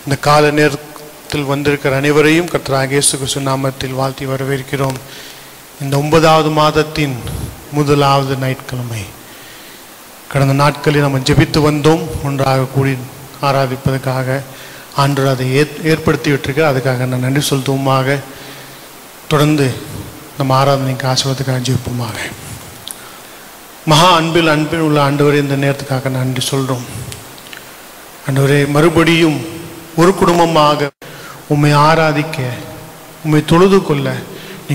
இந்த கால நேரத்தில் வந்திருக்கிற அனைவரையும் கர்த்தராகிய இயேசு கிறிஸ்து நாமத்தில் வாழ்த்தி வரவேற்கிறோம். இந்த 9வது மாதத்தின் முதலாவது ஞாயிற்றுக்கிழமை. கடந்த நாட்களில் நம்ம ஜெபித்து வந்தோம். ஒன்றாக கூடி ஆராதிப்பதற்காக ஆண்டவர் அதை ஏற்படுத்தி விட்டிருக்கிறார். அதுக்காக நான் நன்றி செலுத்துவோமாக. தொடர்ந்து நம்ம ஆராதனைக்கு ஆசீர்வாதத்துக்காக ஜெபிப்போமாக. மகா அன்பில் உள்ள ஆண்டவரே, இந்த நேரத்துக்காக நன்றி சொல்கிறோம். ஆண்டவரே, மறுபடியும் ஒரு குடும்பமாக உம்மை ஆராதிக்க, உம்மை தொழுது கொள்ள நீ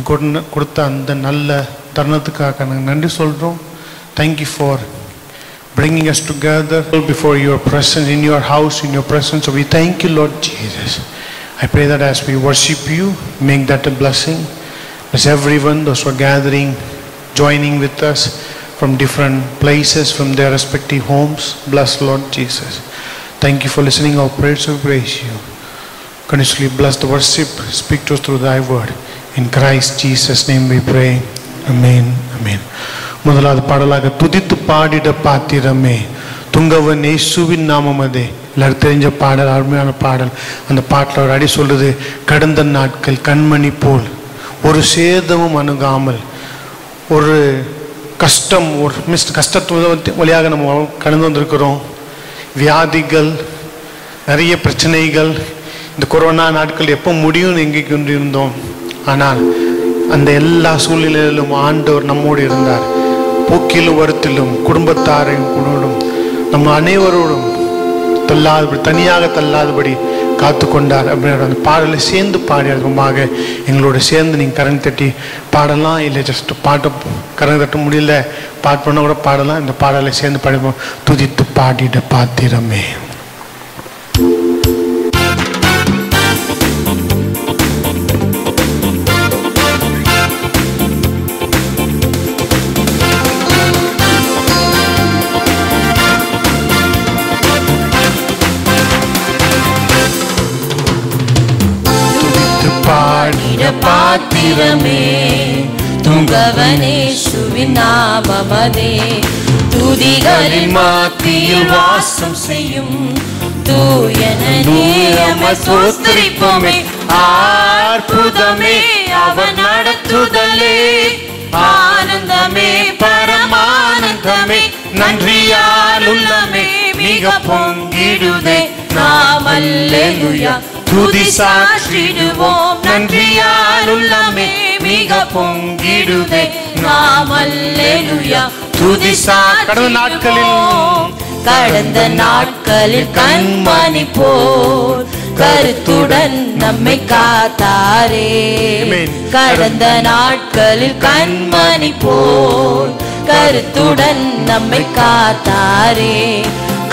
கொடுத்த அந்த நல்ல தருணத்துக்காக நாங்கள் நன்றி சொல்கிறோம். Thank you for bringing us together before your presence, in your house, in your presence. So we thank you, Lord Jesus. I pray that as we worship you, make that a blessing. Bless everyone, those who are gathering, joining with us from different places, from their respective homes. Bless, Lord Jesus. Thank you for listening our prayers. We praise you. Continuously bless the worship. Speak to us through thy word. In Christ Jesus' name we pray. Amen. Amen. முதலாவது பாடலாக துதித்து பாடிட பாத்திரமே துங்கவன் இயேசுவின் நாமமதே. எல்லாரும் தெரிஞ்ச பாடல், அருமையான பாடல். அந்த பாட்டில் ஒரு அடி சொல்லுது, கடந்த நாட்கள் கண்மணி போல் ஒரு சேதமும் அணுகாமல், ஒரு கஷ்டம், ஒரு கஷ்டத்து வழியாக நம்ம கடந்து வந்திருக்கிறோம். வியாதிகள், நிறைய பிரச்சனைகள், இந்த கொரோனா நாட்கள் எப்போ முடியும்னு எங்கே கொண்டிருந்தோம். ஆனால் அந்த எல்லா சூழ்நிலையிலும் ஆண்டவர் நம்மோடு இருந்தார். போக்கிலும் வருத்திலும் குடும்பத்தாரையும் கொண்டும் நம்ம அனைவரோடும் தள்ளாதபடி, தனியாக தள்ளாதபடி காத்து கொண்டார் அப்படின்ற அந்த பாடலை சேர்ந்து பாடியதுமாக எங்களோட சேர்ந்து நீங்கள் கரண்ட் தட்டி பாடலாம். இல்லை ஜஸ்ட் பாட்டை கரண்ட் தட்ட முடியல, பாட்டு பண்ண கூட பாடலாம். இந்த பாடலை சேர்ந்து பாடிப்போம். துதித்து பாடிட பாத்திரமே. பாத்திரமே துங்கவனேசுவின் நாமமதே. துதிகளின் மத்தியில் வாசம் செய்யும் தூயனே ஸ்தோத்திரிப்போமே. அற்புதமே அவர் நடத்துதலே, ஆனந்தமே பரமானந்தமே, நன்றியால் உள்ளமே மிக பொங்கிடுதே. நாம் அல்லேலூயா துதி சாற்றிடுவோம், நன்றியால் உள்ளமே மிக பொங்கிடுதே. நாம் அல்லேலூயா துதி சாற்றிடுவோம். கடந்த நாட்களில் கண்மணி போல் கருத்துடன் நம்மை காத்தாரே. கடந்த நாட்களில் கண்மணி போல் கருத்துடன் நம்மை காத்தாரே.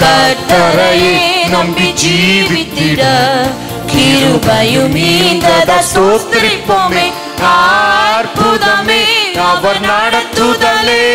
கர்த்தரையே நம்பி ஜீவித்திட கிருபையும் ஈந்தத ஸ்தோத்திரிப்போமே. அற்புதமே அவர் நடத்துதலே,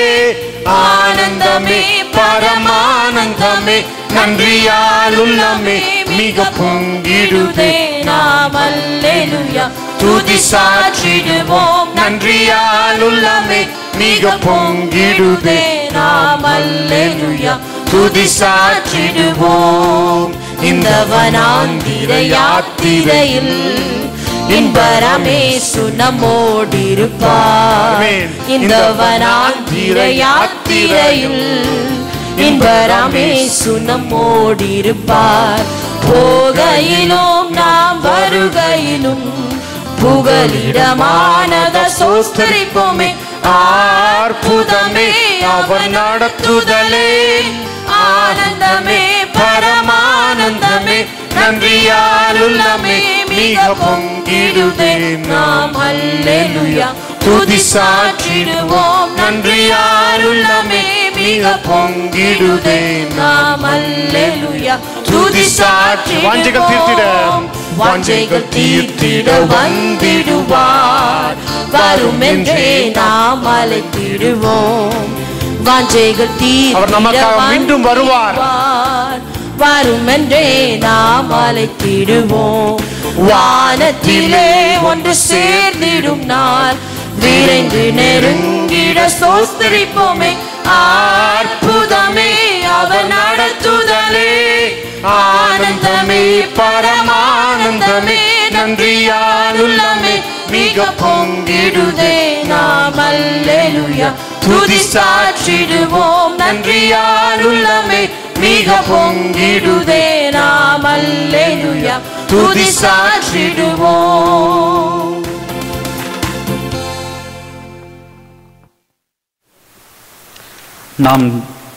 ஆனந்தமே பரமானந்தமே, நன்றியால் உள்ளமே மிக பொங்கிடுதே. நாம் அல்லேலூயா துதி சாற்றிடுவோம், நன்றியால் உள்ளமே மிக பொங்கிடுதே. நாம் அல்லேலூயா துதி சாற்றிடுவோம். இந்த வனாந்திர யாத்திரையில் இன்பரமேசு நம்மோடிருப்பார். இந்த வனாந்திர யாத்திரையில் இன்பரமேசு நம்மோடிருப்பார். போகையிலும் நாம் வருகையிலும் புகலிடமானத ஸ்தோத்திரிப்போமே. அற்புதமே அவர் நடத்துதலே, ஆனந்தமே பரமானந்தமே, நன்றியால் உள்ளமே மிக பொங்கிடுதே. நாம் அல்லேலூயா துதி சாற்றிடுவோம், நன்றியால் உள்ளமே மிக பொங்கிடுதே. நாம் அல்லேலூயா துதி சாற்றிடுவோம். வாஞ்சைகள் தீர்த்திட வந்திடுவார், வரும் என்றே நாம் அழைத்திடுவோம். வாஞ்சைகள் தீர்த்திட மீண்டும் வருவார், வரும் என்றே நாம் அழைத்திடுவோம். வானத்திலே ஒன்று சேர்ந்திடும் நாள் விரைந்து நெருங்கிட ஸ்தோத்திரிப்போமே. அற்புதமே அவர் நடத்துதலே, ஆனந்த ஆனந்தமே பரமானந்தமே நன்றியால் உள்ளமே மிக பொங்கிடுதே நாம் அல்லேலூயா துதி சாற்றிடுவோம் நன்றியால் உள்ளமே மிக பொங்கிடுதே நாம் அல்லேலூயா துதி சாற்றிடுவோம். நாம்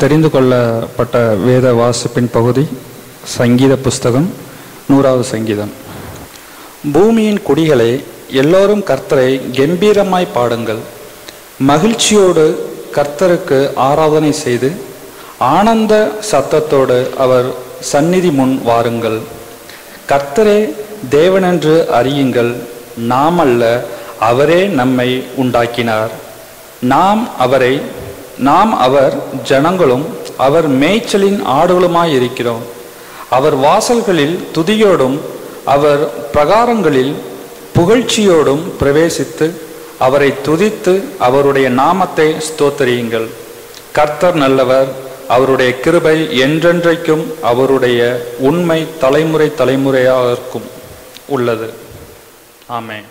தெரிந்து கொள்ளப்பட்ட வேத வாசிப்பின் பகுதி சங்கீத புஸ்தகம் 100வது சங்கீதம். பூமியின் குடிகளே, எல்லோரும் கர்த்தரை கம்பீரமாய் பாடுங்கள். மகிழ்ச்சியோடு கர்த்தருக்கு ஆராதனை செய்து ஆனந்த சத்தத்தோடு அவர் சந்நிதி முன் வாருங்கள். கர்த்தரே தேவனென்று அறியுங்கள். நாம் அல்ல, அவரே நம்மை உண்டாக்கினார். நாம் அவர் ஜனங்களும் அவர் மேய்ச்சலின் ஆடுகளுமாயிருக்கிறோம். அவர் வாசல்களில் துதியோடும் அவர் பிரகாரங்களில் புகழ்ச்சியோடும் பிரவேசித்து அவரை துதித்து அவருடைய நாமத்தை ஸ்தோத்தரியுங்கள். கர்த்தர் நல்லவர், அவருடைய கிருபை என்றென்றைக்கும், அவருடைய உண்மை தலைமுறை தலைமுறையாகவும் உள்ளது. ஆமென்.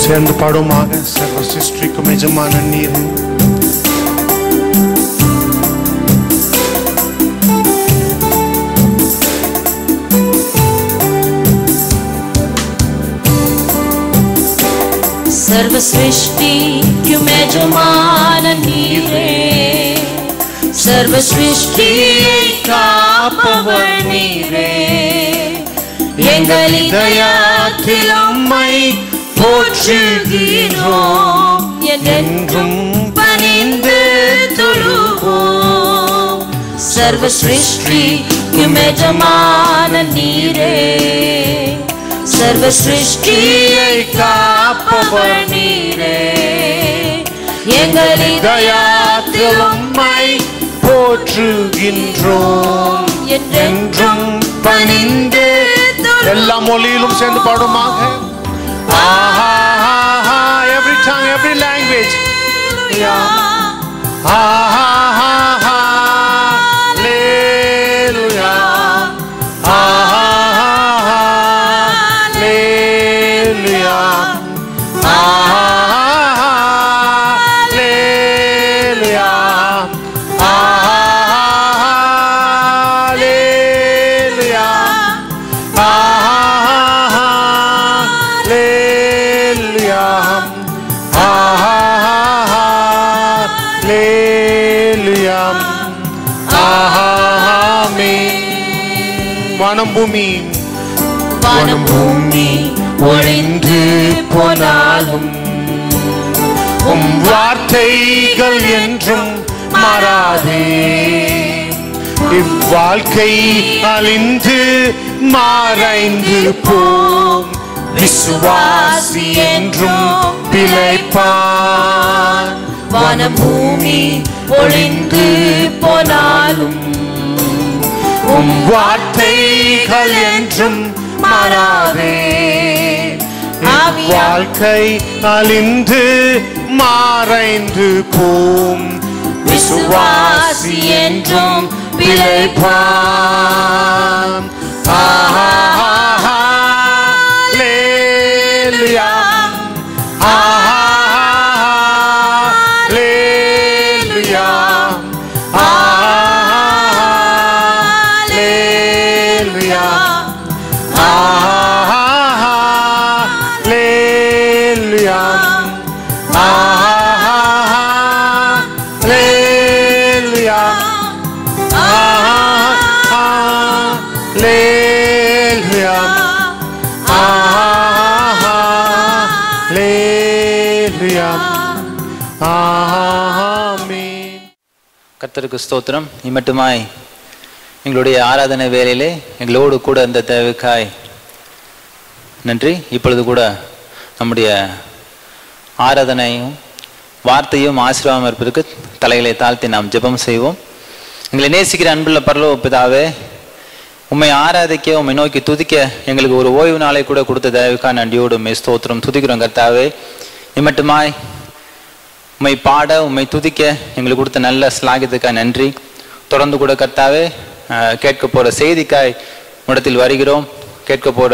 சேர்ந்து பாடுமாக. சர்வ சிருஷ்டிக்கும் எஜமான நீர், सर्व सृष्टिக்கும் எஜமான நீரே, सर्व सृष्டியை காப்பவர் நீரே. எங்கள் இதயத்தில் உம்மை போற்றுகிறோம், என்றென்றும் பணிந்து தொழுவோம். सर्व सृष्टिக்கும் எஜமான நீரே, सर्व सृष्टिயை காப்பவர் நீரே. எங்கள் இதயத்தில் உம்மை போற்றுகின்றோம், என்றென்றும் பணிந்து. எல்லா மொழியிலும் சேர்ந்து பாடுமாக. Every tongue, every language. வானம் பூமி ஒழிந்து போனாலும் உம் வார்த்தைகள் என்றும் மாறாதே. இவ்வாழ்க்கை அழிந்து மறைந்து போம், விசுவாசி என்றும் பிழைப்பான். வானம் பூமி ஒழிந்து போனாலும் உம் வார்த்தைகள் என்றும் மாறாதே. வாழ்க்கை அழிந்து மறைந்து போம், விசுவாசி என்றும் பிழைப்பான். ஹல்லேலூயா, ஹல்லேலூயா, ஹல்லேலூயா, ஹல்லேலூயா, ஹல்லேலூயா, ஹல்லேலூயா, ஹல்லேலூயா. ஆமென். கர்த்தருக்கு ஸ்தோத்திரம். இம்மட்டுமாய் எங்களுடைய ஆராதனை வேலையிலே எங்களோடு கூட இந்த தேவைக்காய் நன்றி. இப்பொழுது கூட நம்முடைய ஆராதனையும் வார்த்தையும் ஆசீர்வாதம் இருப்பதற்கு தலைகளை தாழ்த்தி நாம் ஜெபம் செய்வோம். எங்களை நேசிக்கிற அன்புள்ள பரலோக பிதாவே, உம்மை ஆராதிக்க, உம்மை நோக்கி துதிக்க எங்களுக்கு ஒரு ஓய்வு நாளை கூட கொடுத்த தயவுக்காக நன்றியோடு உம்மை ஸ்தோத்திரம் துதிக்கிறோம் கர்த்தாவே. இம்மட்டுமாய் உம்மை பாட, உம்மை துதிக்க எங்களுக்கு கொடுத்த நல்ல ஸ்லாகியத்துக்காக நன்றி. தொடர்ந்து கூட கர்த்தாவே கேட்க போற செய்திக்காய் இடத்தில் வருகிறோம். கேட்க போற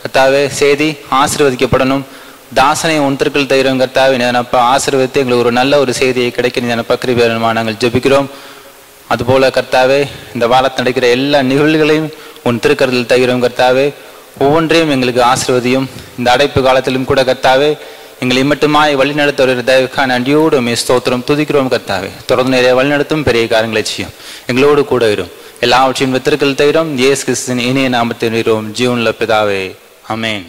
கர்த்தாவே செய்தி ஆசீர்வதிக்கப்படணும். தாசனை உன் திருக்கள் தருகிறோம் கர்த்தாவே. நினைப்பா ஆசீர்வதித்து எங்களுக்கு ஒரு நல்ல ஒரு செய்தியை கிடைக்க நினைப்பா கிருபையா நாங்கள் ஜெபிக்கிறோம். அதுபோல கர்த்தாவே இந்த வாரத்தில் நடக்கிற எல்லா நிகழ்வுகளையும் உன் திருக்கரத்தில் தருகிறோம் கர்த்தாவே. ஒவ்வொன்றையும் எங்களுக்கு ஆசீர்வதியும். இந்த அடைப்பு காலத்திலும் கூட கர்த்தாவே எங்களை இம்மட்டுமாய் வழிநடத்த வருகிற தயவுக்காக நன்றியோடு உம்மை ஸ்தோத்திரம் துதிக்கிறோம் கர்த்தாவே. தொடர்ந்து நிறைய வழிநடத்தும் பெரிய காரியங்களை செய்யும். எங்களோடு கூட இரும். எல்லாவற்றையும் திருக்கரத்தில் தருகிறோம். இயேசு கிறிஸ்துவின் இனிய நாமத்தில் வருகிறோம் ஜீவனுள்ள பிதாவே, ஆமென்.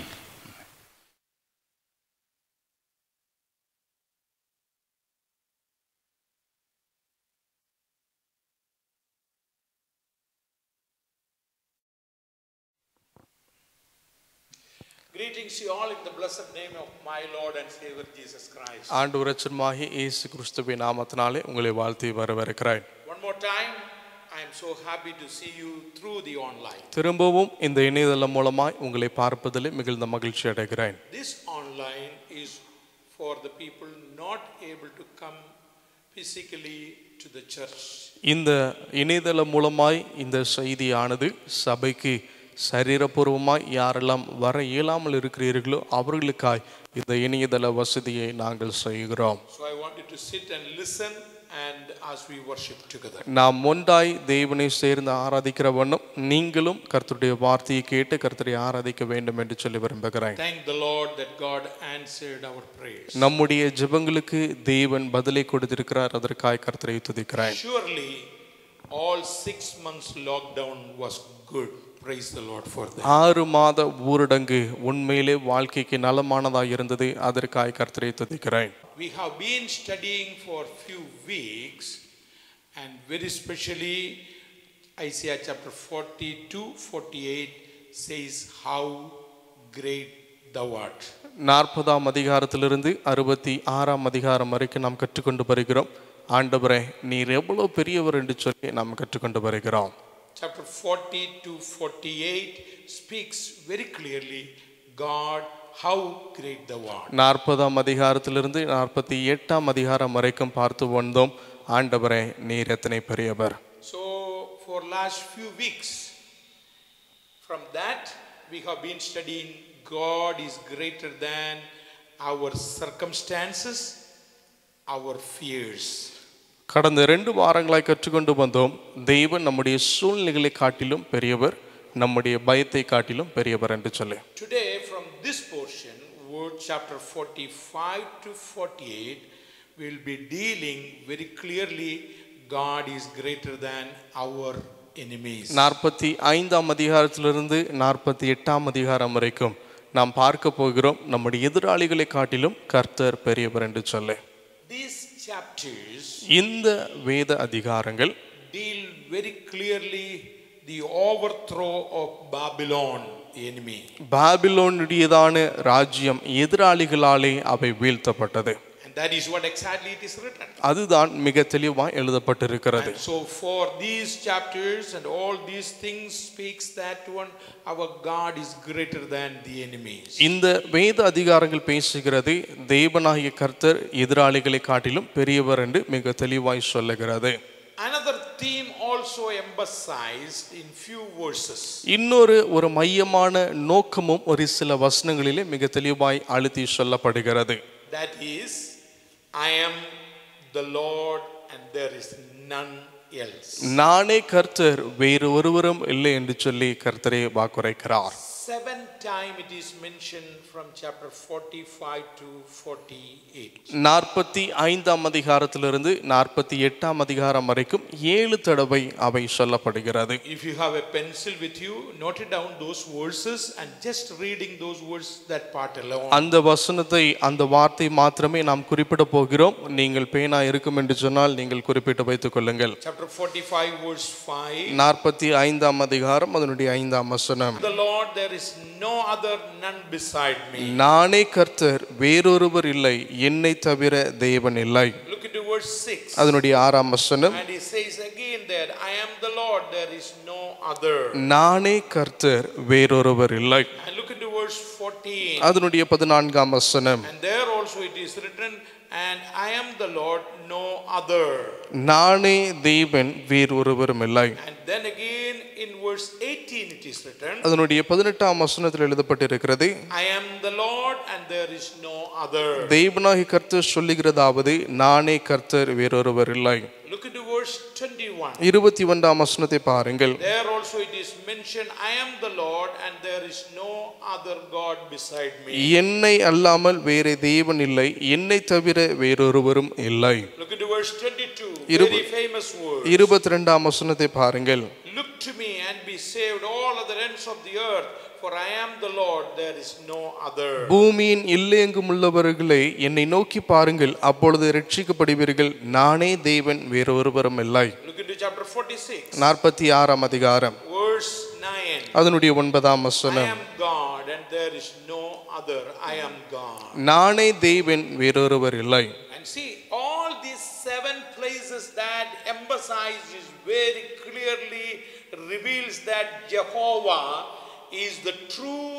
Greetings to you all in the blessed name of my Lord and Savior Jesus Christ. ஆண்டவர் இரட்சகருமாகிய இயேசு கிறிஸ்துவின் நாமத்தினாலே உங்களை வாழ்த்தி வரவேற்கிறேன். One more time, I am so happy to see you through the online. திரும்பவும் இந்த இணையதளம் மூலமாய் உங்களை பார்ப்பதில் மிகுந்த மகிழ்ச்சி அடைகிறேன். This online is for the people not able to come physically to the church. இந்த இணையதளம் மூலமாய் இந்த செய்தியானது சபைக்கு சரீரபூர்வமாய் யாரெல்லாம் வர இயலாமல் இருக்கிறீர்களோ அவர்களுக்காய் இந்த இணையதள வசதியை நாங்கள் செய்கிறோம். So I want you to sit and listen and as we worship together. நாம் ஒன்றாய் தேவனை சேர்ந்து ஆராதிக்கிற வண்ணம் நீங்களும் கர்த்தருடைய வார்த்தையை கேட்டு கர்த்தரை ஆராதிக்க வேண்டும் என்று சொல்லி விரும்புகிறேன். Thank the Lord that God answered our prayers. நம்முடைய ஜெபங்களுக்கு தேவன் பதிலை கொடுத்திருக்கிறார். அதற்காய் கர்த்தரை துதிக்கிறேன். Surely all 6 months lockdown was good. Praise the Lord for that. 6 மாத ஊரடங்கு உண்மையிலே வாழ்க்கைக்கு நலமானதாக இருந்தது. அதற்காய் கர்த்தரை துதிக்கிறேன். We have been studying for few weeks and very specially Isaiah chapter 42-48 says how great thou art. 40ஆம் அதிகாரத்திலிருந்து 66ஆம் அதிகாரம் வரைக்கும் நாம் கற்றுக்கொண்டு வருகிறோம். ஆண்டவரே நீர் எவ்வளவு பெரியவர் என்று சொல்லி நாம் கற்றுக்கொண்டு வருகிறோம். Chapter 40-48 speaks very clearly God how great thou art. 40ஆம் அதிகாரத்திலிருந்து 48ஆம் அதிகாரம் வரைக்கும் பார்த்து வந்தோம். ஆண்டவரே நீர் எத்தனை பெரியவர். So for last few weeks from that we have been studying God is greater than our circumstances, our fears. கடந்த 2 வாரங்களாய் கற்றுக்கொண்டு வந்தோம். தெய்வன் நம்முடைய சூழ்நிலைகளை காட்டிலும் பெரியவர், நம்முடைய பயத்தை காட்டிலும் பெரியவர் என்று சொல்லி. Today from this portion, word chapter 45-48, we will be dealing very clearly God is greater than our enemies. 45ஆம் அதிகாரத்திலிருந்து 48ஆம் அதிகாரம் வரைக்கும் நாம் பார்க்க போகிறோம். நம்முடைய எதிராளிகளை காட்டிலும் கர்த்தர் பெரியவர் என்று சொல்லி. These chapters இந்த வேத அதிகாரங்கள் deal very clearly the overthrow of Babylon enemy. பாபிலோனுடையதான ராஜ்யம் எதிராளிகளாலே அவை வீழ்த்தப்பட்டது. And that is what exactly it is written. அதுதான் மிக தெளிவாய் எழுதப்பட்டிருக்கிறது. And so for these chapters and all these things speaks that one our God is greater than the enemies. இந்த வேத அதிகாரங்கள் பேசுகிறது தேவனாகிய கர்த்தர் எதிராளிகளை காட்டிலும் பெரியவர் என்று மிக தெளிவாய் சொல்லுகிறது. Another theme also emphasized in few verses. ஒரு மையமான நோக்கமும் ஒரு சில வசனங்களிலே மிக தெளிவாய் அழுத்தி சொல்லப்படுகிறது. That is, I am the Lord and there is none else. நானே கர்த்தர் வேறு ஒருவரும் இல்லை என்று சொல்லி கர்த்தரே வாக்குரைக்கிறார். 7 times it is mentioned from chapter 45-48. 45ஆம் அதிகாரத்திலிருந்து 48ஆம் அதிகாரம் வரைக்கும் 7 தடவை அவை சொல்லப்படுகிறது. If you have a pencil with you, note it down those verses and just reading those words, that part alone. அந்த வசனத்தை அந்த வார்த்தை மாத்திரமே நாம் குறிப்பிட போகிறோம். நீங்கள் பேனா இருக்கும் என்று சொன்னால் நீங்கள் குறிப்பிட்டு வைத்துக் கொள்ளுங்கள். Chapter 45 verse 5. 45ஆம் அதிகாரம் அதனுடைய 5ஆம் வசனம். The Lord, there is no other, none beside me. நானே கர்த்தர் வேறொருவர் இல்லை, என்னை தவிர தேவன் இல்லை. Look at verse 6. அதனுடைய 6ஆம் வசனம். And he says again there, I am the Lord, there is no other. நானே கர்த்தர் வேறொருவர் இல்லை. And look into verse 14. அதனுடைய 14ஆம் வசனம். And there also it is written, and I am the Lord, no other. நானே தேவன் வேறொருவரும் இல்லை. And then again in verse 18 it is written, அதனுடைய 18ஆம் வசனத்தில் எழுதப்பட்டிருக்கிறது, I am the Lord and there is no other. தேவனாகிய கர்த்தர் சொல்லுகிறதாவது, நானே கர்த்தர் வேறொருவர் இல்லை. Look into verse 21. 21ஆம் வசனத்தை பாருங்கள். There also it is mentioned, I am the Lord and there is no other God beside me. என்னை அல்லாமல் வேறே தேவன் இல்லை, என்னை தவிர வேறொருவரும் இல்லை. Look into verse 22. Very famous word. 22ஆம் வசனத்தை பாருங்கள். Look to me and be saved, all other ends of the earth, for I am the Lord, there is no other. பூமியின் எல்லையெங்கும் உள்ளவர்களே, என்னை நோக்கி பாருங்கள், அப்பொழுது ரட்சிக்கப்படுவீர்கள். நானே தேவன், வேறொருவரும் இல்லை. Look into chapter 46. 46ஆம் அதிகாரம் Verse 9. அதனுடைய 9ஆம் I வசனம். am God and there is no other. I am God. நானே தேவன், வேறொருவர் இல்லை. And see, all these 7 places that emphasize is very clearly reveals that Jehovah is the true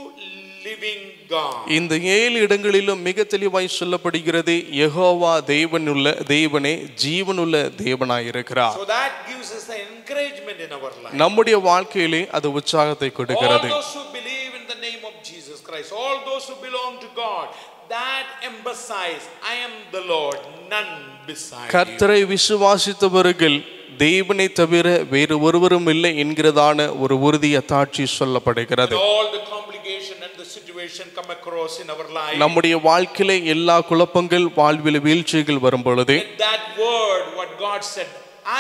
living God. இந்த 7 இடங்களிலும் மிக தெளிவாய் சொல்லப்படுகிறது, யெகோவா தேவனே ஜீவனுள்ள தேவனாய் இருக்கிறார். So that gives us an encouragement in our life. நம்முடைய வாழ்க்கையிலே அது உற்சாகத்தை கொடுக்கிறது. All those who believe in the name of Jesus Christ, all those who belong to God, that emphasize, I am the Lord, none beside you. கர்த்தரை விசுவாசித்தவர்கள் தேவனை தவிர வேறு ஒருவரும் இல்லை என்கிறதான ஒரு உறுதிய சாட்சி சொல்லப்படுகிறது. All the complication and the situation come across in our life. நம்முடைய வாழ்க்கையிலே எல்லா குழப்பங்கள், வாழ்வில் வீழ்ச்சிகள் வரும் பொழுது That word, what God said,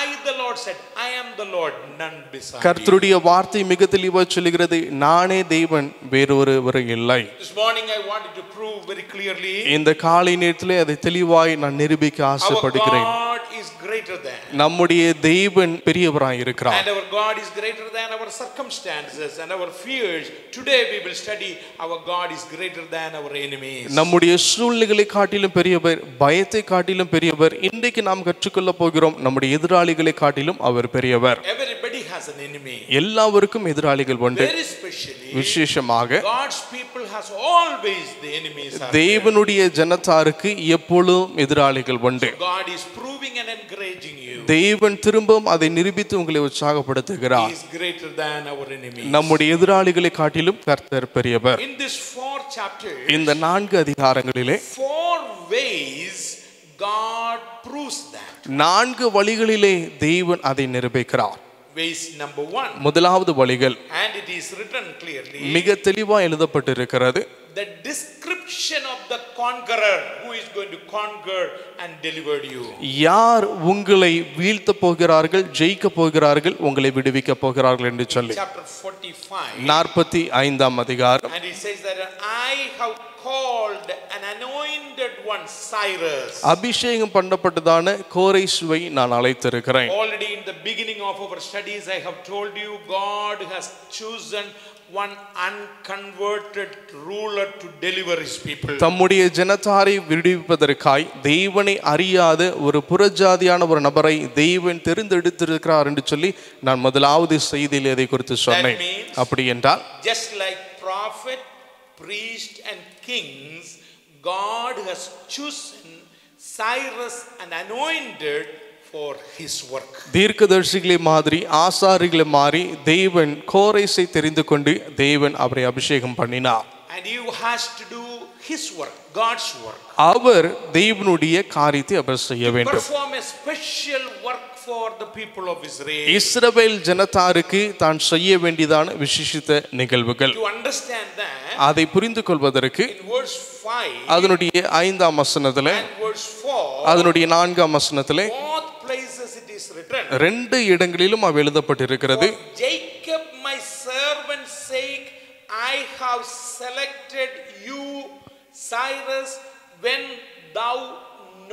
I the Lord said, I am the Lord, none beside you. கர்த்தருடைய வார்த்தை மிக தெளிவாக சொல்கிறது, நானே தேவன், வேறொருவர் இல்லை. This morning I wanted to prove very clearly, இந்த காலை நேரத்திலே அதை தெளிவாய் நான் நிரூபிக்க our ஆசைப்படுகிறேன். God is greater than. நம்முடைய தேவன் பெரியவராய் இருக்கிறார். And our God is greater than our circumstances and our fears. Today we will study our God is greater than our enemies. நம்முடைய சூழ்நிலைகளை காட்டிலும் பெரியவர், பயத்தை காட்டிலும் பெரியவர். இன்றைக்கு நாம் கற்றுக்கொள்ள போகிறோம், நம்முடைய எதிராளிகளை காட்டிலும் அவர் பெரியவர். Everybody has an enemy. எல்லாருக்கும் எதிராளிகள் உண்டு. Very specially, விசேஷமாக God's people has always the enemies. தேவனுடைய ஜனத்தாருக்கு எப்பொழுதும் எதிராளிகள் உண்டு. God is proving and encouraging you. தேவன் திரும்பவும் அதை நிரூபித்து உங்களை உற்சாகப்படுத்துகிறார். He is greater than our enemies. நம்முடைய எதிராளிகளை காட்டிலும் கர்த்தர் பெரியவர். In this 4 chapters, இந்த 4 அதிகாரங்களிலே 4 ways God proves that. 4 வழிகளிலே தேவன் அதை நிரூபிக்கிறார். Ways number 1. முதலாவது வழிகள் And it is written clearly. மிக தெளிவாக எழுதப்பட்டிருக்கிறது. The description of the conqueror who is going to conquer and deliver you. யார் உங்களை வீழ்த்த போகிறார்கள், ஜெயிக்க போகிறார்கள், உங்களை விடுவிக்க போகிறார்கள் என்று சொல்லி. Chapter 45. 45ஆம் அதிகாரம். And it says that I have called an anointed one, Cyrus. அபிஷேகம் பண்ணப்பட்டதான கோரேசுவை நான் அழைத்திருக்கிறேன். Already in the beginning of our studies I have told you God has chosen one unconverted ruler to deliver his people. தம்முடைய ஜனத்தாரை விடுவிப்பதற்காய் தேவனை அறியாத ஒரு புறஜாதியான ஒரு நபரை தேவன் தெரிந்தெடுத்திருக்கிறார் என்று சொல்லி நான் முதலாவது செய்தியில் இதை குறித்து சொன்னேன். அப்படி என்றால், just like prophet, priest and kings, God has chosen Cyrus and anointed for his work. தீர்க்கதரிசிகளை மாதிரி, ஆசாரிகளை மாறி தேவன் கோரேசை தெரிந்து கொண்டு தேவன் அவரை அபிஷேகம் பண்ணினார். And he has to do his work, God's work. அவர் தேவனுடைய காரியத்தை அவர் செய்ய வேண்டும். Perform a special work for the people of Israel. இஸ்ரவேல் ஜனத்தாருக்கு தான் செய்ய வேண்டியதான விசேஷித்த நிகழ்வுகள். To understand that, அதை புரிந்து கொள்வதற்கு in verse 5 அதனுடைய 5ஆம் வசனத்திலே, and verse 4, அதனுடைய 4ஆம் வசனத்திலே both places it is written, 2 இடங்களிலும் அது எழுதப்பட்டிருக்கிறது. for Jacob my servant's sake I have selected you, Cyrus, when thou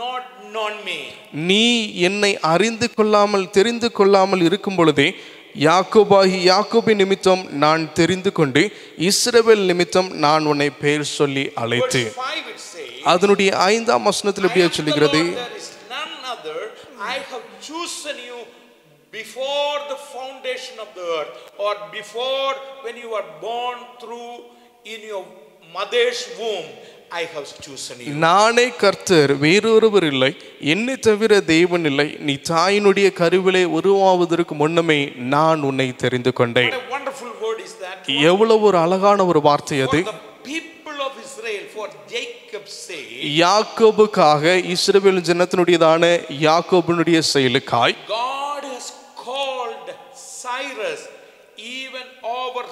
not known me. நீ என்னை அறிந்து கொள்ளாமல் தெரிந்து கொள்ளாமல் இருக்கும் பொழுதே யாக்கோபின் நிமித்தம் நான் தெரிந்து கொண்டு இஸ்ரவேல் நிமித்தம் நான் உன்னை பெயர் சொல்லி அழைத்து. Verse 5 it says, அதனுடைய 5ஆம் வசனத்தில் I எப்படி am the சொல்லுகிறது? Lord, there is none other. I have chosen you before the foundation of the earth, or before when you were born through in your mother's womb, I have chosen you. நானே கர்த்தர், வேறொருவர் இல்லை, என்னை தவிர தேவன் இல்லை. நீ தாயினுடைய கருவிலே உருவாவதற்கு முன்னமே நான் உன்னை தெரிந்து கொண்டேன். What a wonderful word is that. எவ்வளவு ஒரு அழகான ஒரு வார்த்தை அது. For the people of Israel, for Jacob's sake, யாக்கோபுக்காக, Israel ஜனத்தினுடையதான யாக்கோபினுடைய செயலுக்காய் God has called Cyrus even over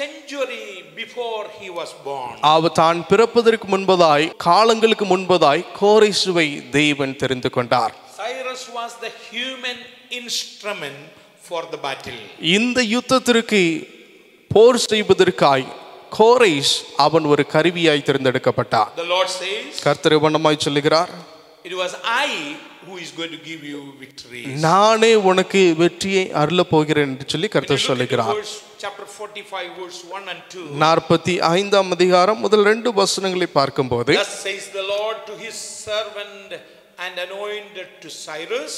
century before he was born. அவர் தான் பிறப்பதற்கு முன்பதாய், காலங்களுக்கு முன்பதாய் கோரேசுவை தேவன் தெரிந்து கொண்டார். Cyrus was the human instrument for the battle. இந்த யுத்தத்திற்கு போர் செய்வதற்காய் கோரேஸ் அவன் ஒரு கருவியாய் தேர்ந்தெடுக்கப்பட்டார். The Lord says, கர்த்தர் வண்ணமாய் சொல்லுகிறார், it was I who is going to give you victory. நானே உனக்கு வெற்றியை அருளப் போகிறேன் என்று சொல்லி கர்த்தர் சொல்லுகிறார். Chapter 45 verse 1 and 2. 45ஆம் அதிகாரம் முதல் 2 வசனங்களை பார்க்கும்போது, Thus says the Lord to his servant and anointed to Cyrus,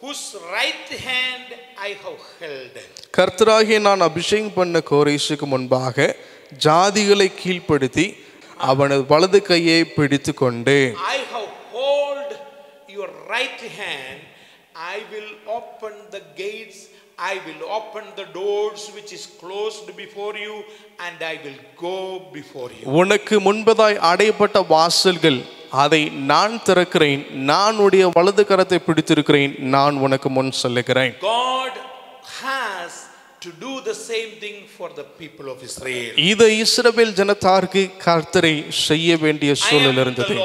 whose right hand I have held. கர்த்தராகிய நான் அபிஷேகம் பண்ண கோரேசுக்கு முன்பாக ஜாதிகளை கீழ்ப்படுத்தி அவனது வலது கையை பிடித்து கொண்டு, I have hold your right hand, I will open the gates, I will open the doors which is closed before you, and I will go before you. உனக்கு முன்பதாய் அடையப்பட்ட வாசல்கள் அதை நான் திறக்கிறேன், நான் உடைய வலது கரத்தை பிடித்திருக்கிறேன், நான் உனக்கு முன் செல்லுகிறேன். God has to do the same thing for the people of Israel. இதை இஸ்ரவேல் ஜனத்தாருக்கு கர்த்தரை செய்ய வேண்டிய சூழல் இருந்தது.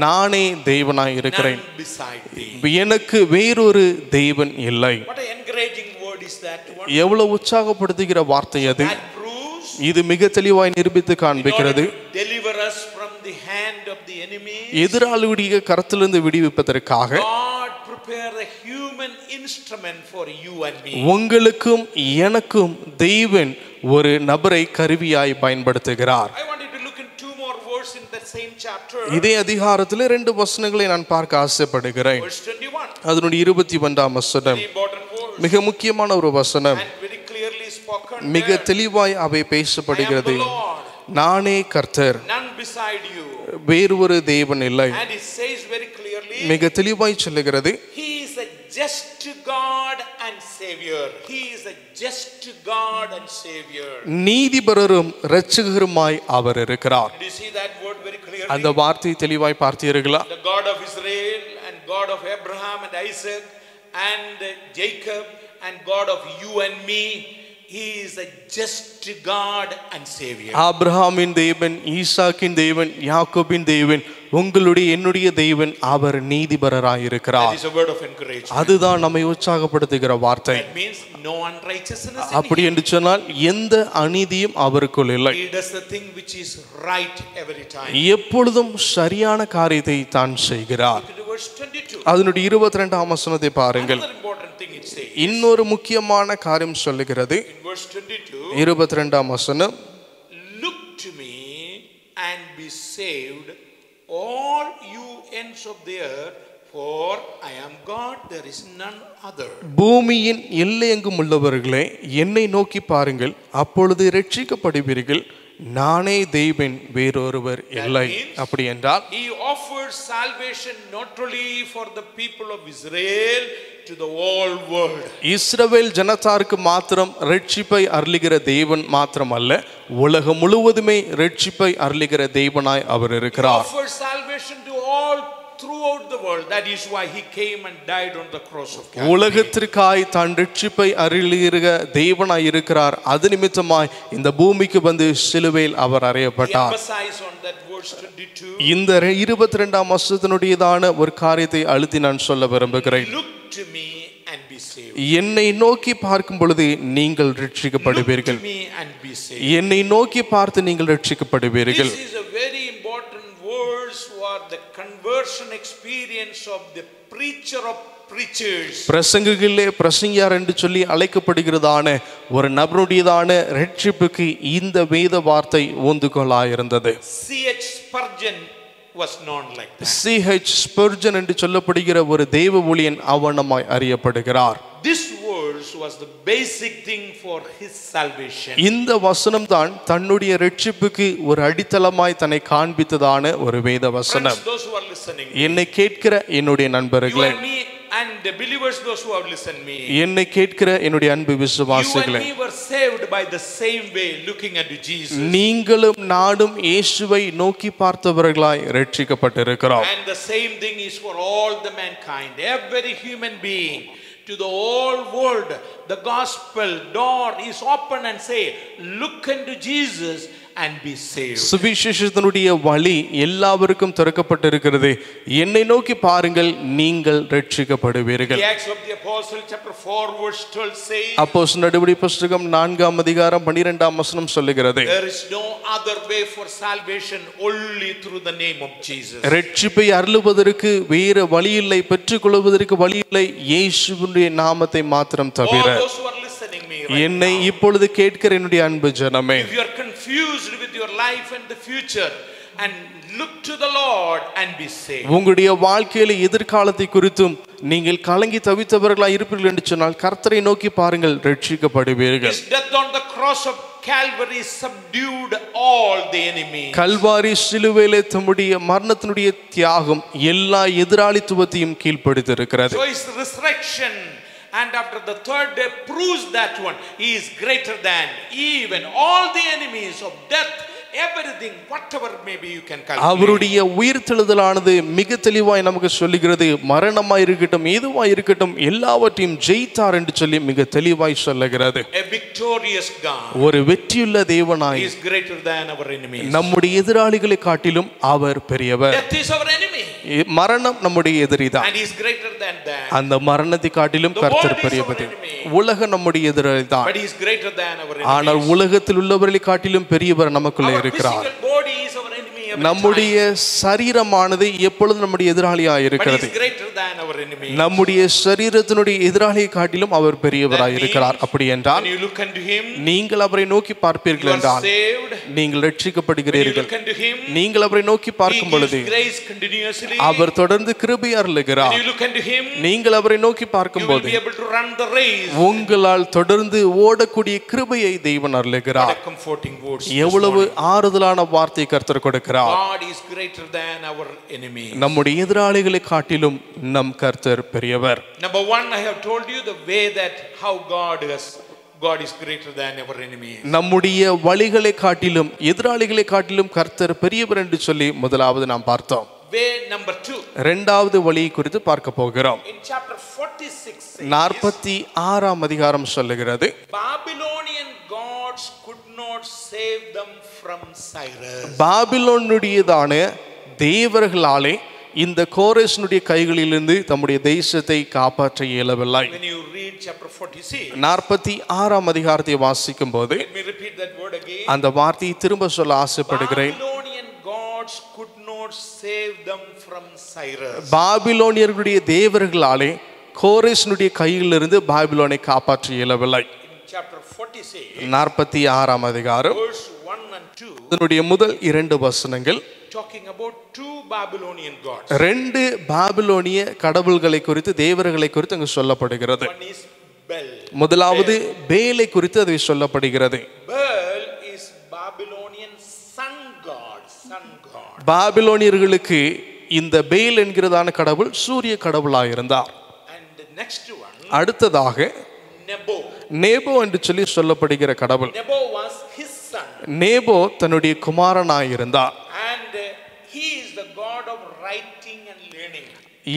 நானே தேவனாய் இருக்கிறேன், None beside thee. எனக்கு வேறொரு தேவன் இல்லை. What an encouraging word is that one. எவ்வளவு உற்சாகப்படுத்துகிற வார்த்தை அது. That proves இது மிக தெளிவாய் நிரூபித்து காண்பிக்கிறது. deliver us from the hand of the enemy. எதிராளியுடைய கரத்திலிருந்து விடுவிப்பதற்காக God prepare a human instrument for you and me. உங்களுக்கும் எனக்கும் தேவன் ஒரு நபரை கருவியாய் பயன்படுத்துகிறார். I want you to look in two more verses in that same chapter. இதே அதிகாரத்தில் 2 வசனங்களை நான் பார்க்க ஆசைப்படுகிறேன். Verse 21. அதனுடைய 21ஆம் வசனம் Very important verse. மிக முக்கியமான ஒரு வசனம். And very clearly spoken. மிக there. தெளிவாய் அவை பேசப்படுகிறது. I am the Lord. நானே கர்த்தர், None beside you. வேறு ஒரு தேவன் இல்லை. And it says very clearly, மிக தெளிவாய் சொல்லுகிறது, He is a just God and Savior. He is a just God and Savior. நீதிபரரும் இரட்சகருமாய் அவர் இருக்கிறார். Did you see that word very clearly? அந்த வார்த்தை தெளிவாய் பார்த்தீர்களா? The God of Israel and God of Abraham and Isaac and Jacob and God of you and me. He is a just God and Savior. ஆபிரகாமின் தேவன், ஈசாக்கின் தேவன், யாக்கோபின் தேவன், உங்களுடைய என்னுடைய தேவன், அவர் நீதிபரராய் That இருக்கிறார். is a word of encouragement. அதுதான் நம்மை உற்சாகப்படுத்துகிற வார்த்தை. That means no unrighteousness in அப்படி him. என்று சொன்னால் எந்த அநீதியும் அவருக்குள் இல்லை. He does the thing which is right every time. எப்பொழுதும் சரியான காரியத்தை தான் செய்கிறார். Look at verse 22. அதனுடைய 22ஆம் வசனத்தை பாருங்கள். Another important thing it says. இன்னொரு முக்கியமான காரியம் சொல்லுகிறது. In verse 22. 22ஆம் வசனம், Look to me and be saved, all you ends of the earth, for I am God, there is none other. பூமியின் எல்லையெங்கும் உள்ளவர்களே என்னை நோக்கி பாருங்கள், அப்பொழுது ரட்சிக்கப்படுவீர்கள், நானே தேவன், வேறொருவர் இல்லை. அப்படி என்றால் He offers salvation not only for the people of Israel, to the whole world. இஸ்ரவேல் ஜனத்தாருக்கு மாத்திரம் ரட்சிப்பை அருளுகிற தேவன் மாத்திரமல்ல, உலகம் முழுவதுமே ரட்சிப்பை அருளுகிற தேவனாய் அவர் He இருக்கிறார். offers salvation to all throughout the world. That is why he came and died on the cross of Calvary. உலகத்திற்காய் தான் ரட்சிப்பை அருளுகிற தேவனாய் இருக்கிறார். அது நிமித்தமாய் இந்த பூமிக்கு வந்து சிலுவையில் அவர் He அறையப்பட்டார். emphasized on that verse 22. இந்த 22ஆம் வசனத்தினுடையதான ஒரு காரியத்தை அழுத்தி நான் சொல்ல விரும்புகிறேன். Look to me and be saved. என்னை நோக்கி பார்க்கும் பொழுது நீங்கள் Look ரட்சிக்கப்படுவீர்கள். to me and be saved. என்னை நோக்கி பார்த்து நீங்கள் ரட்சிக்கப்படுவீர்கள். This is a very important verse for the conversion experience of the preacher of preachers. பிரசங்கிகளே பிரசங்கியார் என்று சொல்லி அழைக்கப்படுகிறதான ஒரு நபருடையதான ரட்சிப்புக்கு இந்த வேத வார்த்தை ஊந்துகோலாயிருந்தது. C.H. Spurgeon was known like that. C.H. Spurgeon என்று சொல்லப்படுகிற ஒரு தேவ ஊழியன் அவனமாய் அறியப்படுகிறார். This verse was the basic thing for his salvation. இந்த வசனம் தான் தன்னுடைய ரட்சிப்புக்கு ஒரு அடித்தளமாய் தன்னை காண்பித்ததான ஒரு வேத வசனம். Friends, those who are listening, என்னை கேட்கிற என்னுடைய you நண்பர்களே, and me and the believers, those who have listened me, என்னை கேட்கிற என்னுடைய அன்பு you and விசுவாசிகளே, me were saved by the same way, looking at Jesus. நீங்களும் நானும் இயேசுவை நோக்கி பார்த்தவர்களாய் ரட்சிக்கப்பட்டிருக்கிறோம். And the same thing is for all the mankind, every human being. To the whole world, the gospel door is open and say, look into Jesus and be saved. சுவிசேஷத்தினுடைய வழி எல்லாருக்கும் திறக்கப்பட்டிருக்கிறது. என்னை நோக்கி பாருங்கள், நீங்கள் ரட்சிக்கப்படுவீர்கள். The Acts of the Apostles chapter 4 verse 12 says, அப்போஸ்தலர் நடவடிக்கைகள் புத்தகம் 4ஆம் அதிகாரம் 12ஆம் வசனம் சொல்லுகிறது, there is no other way for salvation only through the name of Jesus. ரட்சிப்பை அருளுவதற்கு வேறு வழி இல்லை, பெற்றுக்கொள்வதற்கு வழி இல்லை, இயேசுவினுடைய நாமத்தை மாத்திரம் தவிர. All those who are listening me right என்னை now, இப்பொழுது கேட்கிற என்னுடைய அன்பு ஜனமே, if you are confused with your life and the future, and look to the Lord and be saved. உங்களுடைய வாழ்க்கையில எதிர்காலத்தை குறித்தும் நீங்கள் கலங்கி தவித்தவர்களாய் இருப்பீர்கள் என்று சொன்னால் கர்த்தரை நோக்கி பாருங்கள், ரட்சிக்கப்படுவீர்கள். His death on the cross of Calvary subdued all the enemy. Kalvari சிலுவையிலே தம்முடைய மரணத்தினுடைய தியாகம் எல்லா எதிராளித்துவத்தையும் கீழ்ப்படுத்தியிருக்கிறது. So his resurrection and after the third day proves that one he is greater than even all the enemies of death, everything, whatever maybe you can calculate. அவருடைய உயிர்த்தெழுதலானது மிக தெளிவாய் நமக்கு சொல்லுகிறது, மரணமாய் இருக்கட்டும் எதுவாய் இருக்கட்டும் எல்லாவற்றையும் ஜெயித்தார் என்று சொல்லி மிக தெளிவாய் சொல்லுகிறது. A victorious God. ஒரு வெற்றியுள்ள தேவனாய் He is greater than our enemies. நம்முடைய எதிராளிகளை காட்டிலும் அவர் பெரியவர். Death is our enemy. மரணம் நம்முடைய எதிரிதான். And he is greater than that. அந்த மரணத்தை காட்டிலும் கர்த்தர் பெரியவர். உலகம் நம்முடைய எதிரிதான். But he is greater than our enemies. ஆனால் உலகத்தில் உள்ளவர்களை காட்டிலும் பெரியவர் நமக்குள்ளே Our இருக்கிறார். physical body is our enemy every நம்முடைய சரீரமானது எப்பொழுதும் நம்முடைய எதிராளியாக time. But he இருக்கிறது. is greater than our enemies. நம்முடைய சரீரத்தினுடைய எதிராளியை காட்டிலும் அவர் பெரியவராய் இருக்கிறார். அப்படி என்றால் When you look unto him, நீங்கள் அவரை நோக்கி you பார்ப்பீர்கள் are என்றால் saved. நீங்கள் When you ரட்சிக்கப்படுகிறீர்கள். look unto him, நீங்கள் அவரை நோக்கி he பார்க்கும் பொழுது gives grace continuously. அவர் தொடர்ந்து கிருபை When அருளுகிறார். you look unto him, நீங்கள் அவரை நோக்கி you பார்க்கும் will போது be able to run the race. உங்களால் தொடர்ந்து ஓடக்கூடிய கிருபையை தேவன் What அருளுகிறார். a comforting words. this எவ்வளவு morning. ஆறுதலான வார்த்தை கர்த்தர் கொடுக்கிறார். God is greater than our enemies. நம்முடைய எதிராளிகளை காட்டிலும் நம் கர்த்தர் பெரியவர். Number one, I have told you the way that how God is greater than our enemies. நம்முடைய வழிகளை காட்டிலும் எதிராளிகளை காட்டிலும் கர்த்தர் பெரியவர் என்று சொல்லி முதலாவது நாம் பார்த்தோம். Way number two. இரண்டாவது வழி குறித்து பார்க்க போகிறோம். In chapter 46 says, 46ஆம் அதிகாரம் சொல்லுகிறது, Babylonian gods could not save them from Cyrus. பாபிலோனுடையதான தேவர்களாலே இந்த கோரேசினுடைய கைகளிலிருந்து தம்முடைய தேசத்தை காப்பாற்ற இயலவில்லை. When you read chapter 46, 46ஆம் அதிகாரத்தை வாசிக்கும் போது let me repeat that word again. அந்த வார்த்தையை திரும்ப சொல்ல ஆசைப்படுகிறேன். Babylonian gods could not save them from Cyrus. பாபிலோனியர்களுடைய தேவர்களாலே கோரேசினுடைய கையிலிருந்து பாபிலோனை காப்பாற்ற இயலவில்லை. In chapter 46, 46ஆம் அதிகாரம் verse 1 and 2, இதனுடைய முதல் 2 வசனங்கள் talking about two Babylonian gods. 2 பாபிலோனிய கடவுள்களை குறித்து தேவர்களை குறித்து அங்கு சொல்லப்படுகிறது. One is Bel. முதலாவது பேலை குறித்து அது சொல்லப்படுகிறது. Bel is Babylonian sun god. பாபிலோனியர்களுக்கு இந்த பேல் என்கிறதான கடவுள் சூரிய கடவுளாக இருந்தார். And the next one, அடுத்ததாக Nebo. நேபோ என்று சொல்லி சொல்லப்படுகிற கடவுள். Nebo was his son. நேபோ தன்னுடைய குமாரனாய் இருந்தார். And he is the god of writing and learning.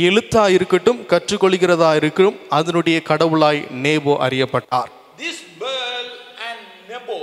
எழுத்தா இருக்கட்டும் கற்றுக்கொள்கிறதா இருக்கட்டும் அதனுடைய கடவுளாய் நேபோ அறியப்பட்டார். This Baal and Nebo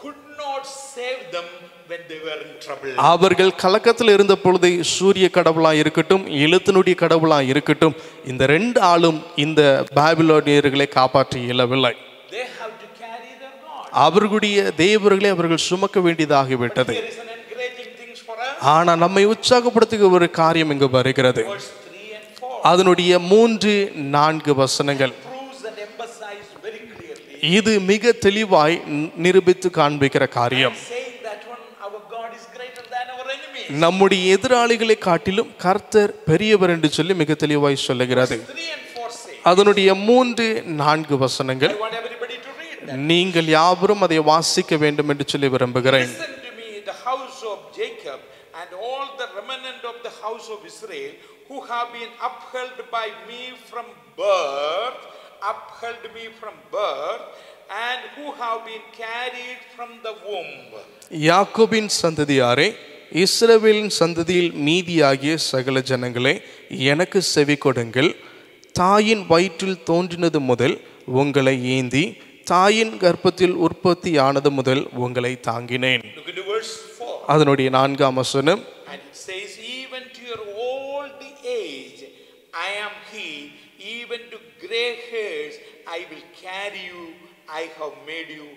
could not save them when they were in trouble. அவர்கள் கலக்கத்தில் இருந்த பொழுது சூரிய கடவுளாய் இருக்கட்டும் எழுத்தினுடைய கடவுளாய் இருக்கட்டும் இந்த 2 ஆளும் இந்த பாபிலோனியர்களை காப்பாற்ற இயலவில்லை. They have to carry their God. அவர்களுடைய தேவர்களை அவர்கள் சுமக்க வேண்டியதாகிவிட்டது. There is an encouraging things for us. ஆனா நம்மை உற்சாகப்படுத்துகிற ஒரு காரியம் இங்கு வருகிறது. Verse 3 and 4 அதனுடைய 3-4 வசனங்கள் proves and emphasizes very clearly. இது மிக தெளிவாய் நிரூபித்து காண்பிக்கிற காரியம். Saying that one, our God is greater than our enemies. நம்முடைய எதிராளிகளை காட்டிலும் கர்த்தர் பெரியவர் என்று சொல்லி மிக தெளிவாய் சொல்லுகிறது. 3 and 4 say, அதனுடைய 3-4 வசனங்கள் I want everybody to read that. நீங்கள் யாவரும் அதை வாசிக்க வேண்டும் என்று சொல்லி விரும்புகிறேன். Listen to me, the house of Jacob and all the remnant of the house of Israel who have been upheld by me from birth, and who have been carried from the womb. யாக்கோபின் சந்ததியாரே, இஸ்ரவேலின் சந்ததியில் மீதியாகிய சகல ஜனங்களே, எனக்கு செவி கொடுங்கள். தாயின் வயிற்றில் தோன்றினது முதல் உங்களை ஏந்தி தாயின் கர்ப்பத்தில் உற்பத்தியானது முதல் உங்களை தாங்கினேன். Look at verse 4. அதனுடைய 4ஆம் வசனம். And it says, even to your old age, I am he, even to gray hairs, I will carry you, I have made you,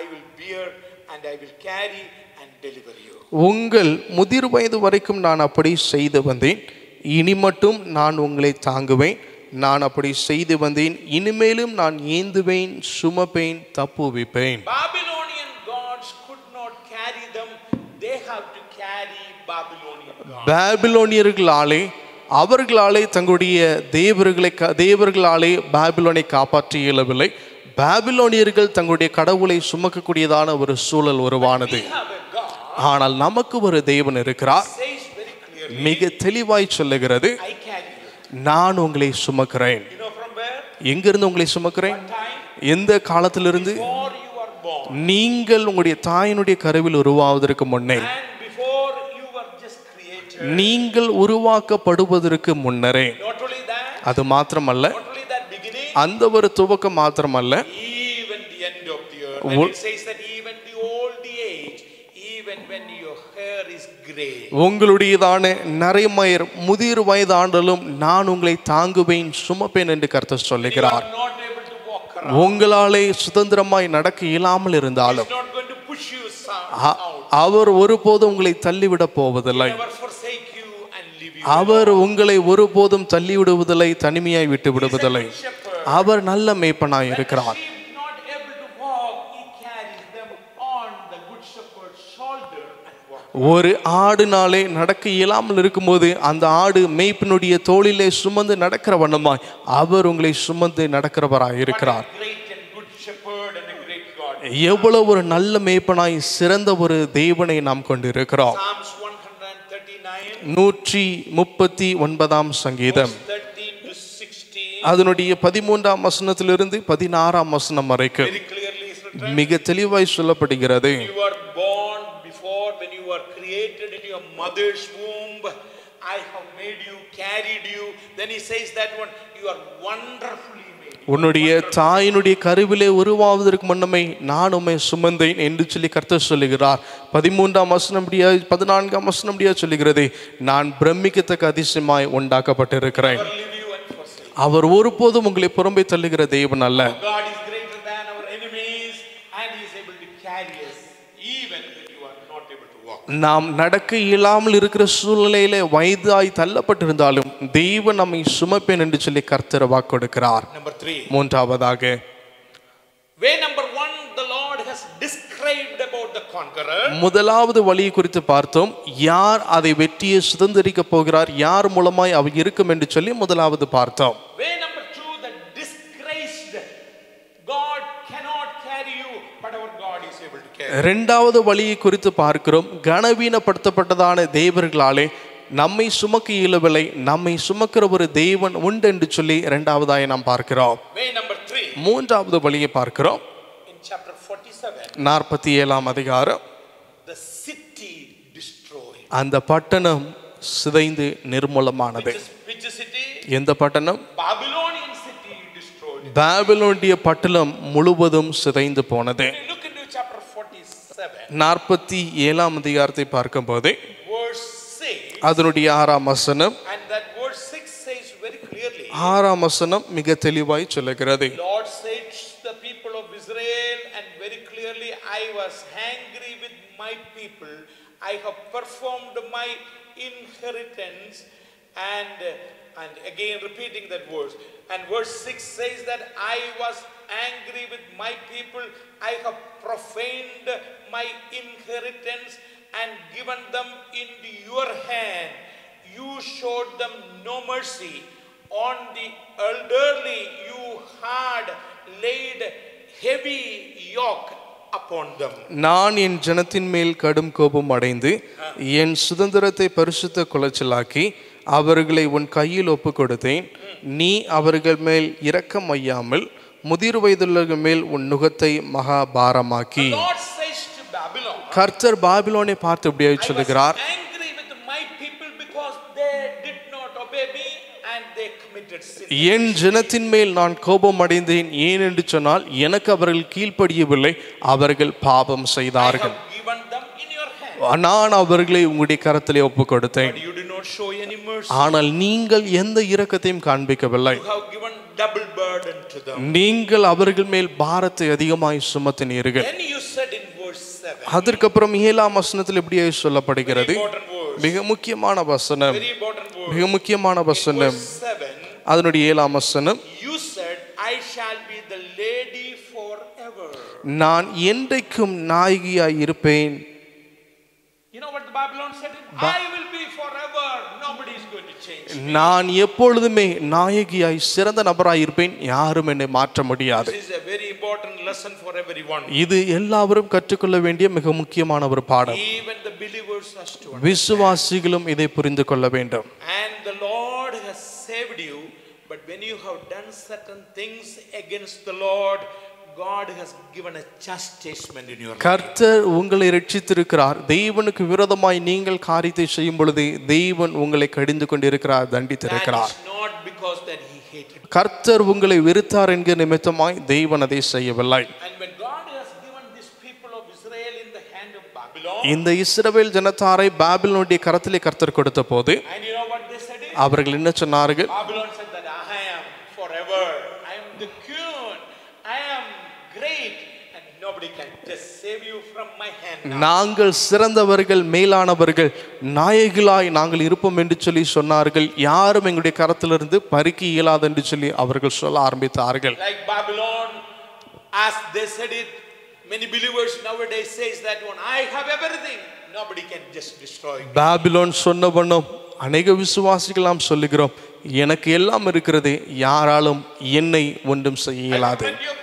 I will bear and I will carry and deliver you. உங்கள் முதிர் வயது வரைக்கும் நான் அப்படி செய்து வந்தேன், இனி மட்டும் நான் உங்களை தாங்குவேன். நான் அப்படி செய்து வந்தேன், இனிமேலும் நான் ஏந்துவேன், சுமப்பேன், தப்புவிப்பேன். Babylonian gods could not carry them, they have to carry Babylonian gods. பாபிலோனியர்களாலே அவர்களாலே தங்களுடைய தேவர்களாலே பாபிலோனை காப்பாற்ற இயலவில்லை. பாபிலோனியர்கள் தங்களுடைய கடவுளை சுமக்கக்கூடியதான ஒரு சூழல் உருவானது. We have a God, ஆனால் நமக்கு ஒரு தேவன் இருக்கிறார். says very clearly, மிக தெளிவாய் சொல்லுகிறது, I carry you. நான் உங்களை சுமக்கிறேன். You know from where? எங்கிருந்து உங்களை சுமக்கிறேன்? What time? எந்த காலத்திலிருந்து? Before you are born. நீங்கள் உங்களுடைய தாயினுடைய கருவில் உருவாவதற்கு முன்னே, And before you were just created. நீங்கள் உருவாக்கப்படுவதற்கு முன்னரே. Not only that, அது மாத்திரமல்ல, not only that beginning, அந்த ஒரு துவக்கம் மாத்திரமல்ல, even the end of the earth. And it says that even the old age, even when your hair is gray. உங்களுடையதான நரைமயிர் முதிர் வயதாண்டலும் நான் உங்களை தாங்குவேன், சுமப்பேன் என்று கர்த்தர் You சொல்லுகிறார். are not able to walk around. உங்களாலே சுதந்திரமாய் நடக்க இயலாமல் இருந்தாலும் He's not going to push you out. அவர் ஒருபோதும் உங்களை தள்ளிவிடப் போவதில்லை. Never forsake you and leave you. அவர் உங்களை ஒருபோதும் தள்ளிவிடுவதில்லை, தனிமையாய் விட்டு விடுவதில்லை. Shepherd. அவர் நல்ல மேய்ப்பனாய் இருக்கிறார். Sheep not able to walk, he carries them on the good shepherd's shoulder and walk. ஒரு ஆடுனாலே நடக்க இயலாமல் இருக்கும்போது அந்த ஆடு மேய்ப்பினுடைய தோளிலே சுமந்து நடக்கிற வண்ணமாய் அவர் உங்களை சுமந்து நடக்கிறவராய் இருக்கிறார். What a great and good shepherd and a great God. எவ்வளவு ஒரு நல்ல மேய்ப்பனாய் சிறந்த ஒரு தேவனை நாம் கொண்டிருக்கிறோம். Psalms 139, 139ஆம் சங்கீதம் 13 to 16. அதனுடைய 13ஆம் வசனத்திலிருந்து 16ஆம் வசனம் வரைக்கும் Very clearly is written. மிக தெளிவாய் சொல்லப்படுகிறது. You were born before, when you were created in your mother's womb, I have made you, carried you. Then he says that one, you are wonderfully made. உன்னுடைய தாயினுடைய கருவிலே உருவாவதற்கு முன்னமே நான் உம்மை சுமந்தேன் என்று சொல்லி கர்த்தர் சொல்லுகிறார். 13ஆம் வசனம் முடியா 14ஆம் வசனம் முடியா சொல்லுகிறது, நான் பிரமிக்கத்தக்க அதிசயமாய் உண்டாக்கப்பட்டிருக்கிறேன். Never leave you and forsake. அவர் ஒருபோதும் உங்களை புறம்பே தள்ளுகிற தேவன் அல்ல. God is greater than our enemies and he is able to carry us even when you are not able to walk. நாம் நடக்க இயலாமல் இருக்கிற சூழ்நிலையிலே வயதாய் தள்ளப்பட்டிருந்தாலும் தெய்வன் நம்மை சுமப்பேன் என்று சொல்லி கர்த்தர் வாக்கு கொடுக்கிறார். Number 3. மூன்றாவதாக, Way number 1, the Lord has described about the conqueror. முதலாவது வழியை குறித்து பார்த்தோம். யார் அதை வெற்றியை சுதந்திரிக்க போகிறார், யார் மூலமாய் அவர் இருக்கும் என்று சொல்லி முதலாவது பார்த்தோம். Way number 2, the disgraced. God cannot carry you, but our God is able to carry you. இரண்டாவது வழியை குறித்து பார்க்கிறோம். கனவீனப்படுத்தப்பட்டதான தேவர்களாலே நம்மை சுமக்க இயலவில்லை, நம்மை சுமக்கிற ஒரு தேவன் உண்டு என்று சொல்லி இரண்டாவதாய் நாம் பார்க்கிறோம். Way number 3, மூன்றாவது வழியை பார்க்கிறோம். in chapter 47, 47ஆம் அதிகாரம். the city destroyed. அந்த பட்டணம் சிதைந்து நிர்மூலமானது. Which city? எந்த பட்டணம்? Babylonian city destroyed. பாபிலோனிய பட்டணம் முழுவதும் சிதைந்து போனது. Look into chapter 47, 47ஆம் அதிகாரத்தை பார்க்கும்போது verse 6. அதனுடைய 6ஆம் வசனம், And that verse 6 says very clearly, 6ஆம் வசனம் மிக தெளிவாய் சொல்லுகிறது. Lord said to the people of Israel, and very clearly, I was angry with my people. I have performed my inheritance. And again repeating that verse. And verse 6 says that I was angry with my people. I have profaned my inheritance and given them into your hand. You showed them no mercy. on the elderly you had laid heavy yoke upon them. நான் என் ஜனத்தின் மேல் கடும் கோபம் அடைந்து என் சுதந்திரத்தை பரிசுத்த குலைச்சலாக்கி அவர்களை உன் கையில் ஒப்பு கொடுத்தேன். நீ அவர்கள் மேல் இரக்கம் வையாமல் முதிர் வயதுள்ளவர்கள் மேல் உன் நுகத்தை மகா பாரமாக்கி. Lord says to Babylon, கர்த்தர் பாபிலோனை பார்த்து இப்படியே சொல்லுகிறார், angry with my people because they did not obey me and they committed sin. என் ஜனத்தின் மேல் நான் கோபம் அடைந்தேன். ஏன் என்று சொன்னால் எனக்கு அவர்கள் கீழ்ப்படியவில்லை, அவர்கள் பாவம் I செய்தார்கள். have given them in your hand. நான் அவர்களை உங்களுடைய கரத்திலே ஒப்பு கொடுத்தேன். But you did not show any mercy. ஆனால் நீங்கள் எந்த இரக்கத்தையும் காண்பிக்கவில்லை. You have given double burden to them. நீங்கள் அவர்கள் மேல் பாரத்தை அதிகமாய் சுமத்தினீர்கள். Then you said in verse 7, அதற்கப்புறம் 7ஆம் வசனத்தில் இப்படியே சொல்லப்படுகிறது. important verse, மிக முக்கியமான வசனம், very important verse. மிக முக்கியமான வசனம். Verse 7, அதனுடைய 7ஆம் வசனம், you said, I shall be the lady forever. நான் என்றைக்கும் நாயகியாய் இருப்பேன். You know what the Babylon said? I will be forever. Nobody is going to change. நான் எப்பொழுதுமே நாயகியாய் சிறந்த நபராய் இருப்பேன், யாரும் என்னை மாற்ற முடியாது. This is a very important lesson for everyone. இது எல்லாரும் கற்றுக்கொள்ள வேண்டிய மிக முக்கியமான ஒரு பாடம். Even the believers has to understand. விசுவாசிகளும் இதை புரிந்து கொள்ள வேண்டும். And the Lord has saved you, but when you have done certain things against the Lord, God has given a chastisement in your life. கர்த்தர் உங்களை ரட்சித்திருக்கிறார். தேவனுக்கு விரோதமாய் நீங்கள் காரியத்தை செய்யும் பொழுது தேவன் உங்களை கடிந்து கொண்டிருக்கிறார், That தண்டித்திருக்கிறார். is not because that he hated. கர்த்தர் உங்களை வெறுத்தார் என்கிற நிமித்தமாய் தேவன் அதை செய்யவில்லை. And when God has given these people of Israel in the hand of Babylon, இந்த இஸ்ரவேல் ஜனத்தாரை பாபிலோனுடைய கரத்திலே கர்த்தர் கொடுத்த போது and you know what they said? அவர்கள் என்ன சொன்னார்கள்? Babylon said that I am forever. I am the queen. I am great, and nobody can just save you from my hand now. நாங்கள் சிறந்தவர்கள், மேலானவர்கள், நாயகிலாய் நாங்கள் இருப்போம் என்று சொல்லி சொன்னார்கள். யாரும் எங்களுடைய கரத்திலிருந்து பறிக்க இயலாது என்று சொல்லி அவர்கள் சொல்ல ஆரம்பித்தார்கள். Like Babylon, as they said it, many believers nowadays says that one, I have everything. Nobody can just destroy me. Babylon சொன்ன வண்ணம் அநேக விசுவாசிகள் நாம் சொல்லுகிறோம், எனக்கு எல்லாம் இருக்கிறது, யாராலும் என்னை ஒன்றும் செய்ய இயலாது. Spend your money.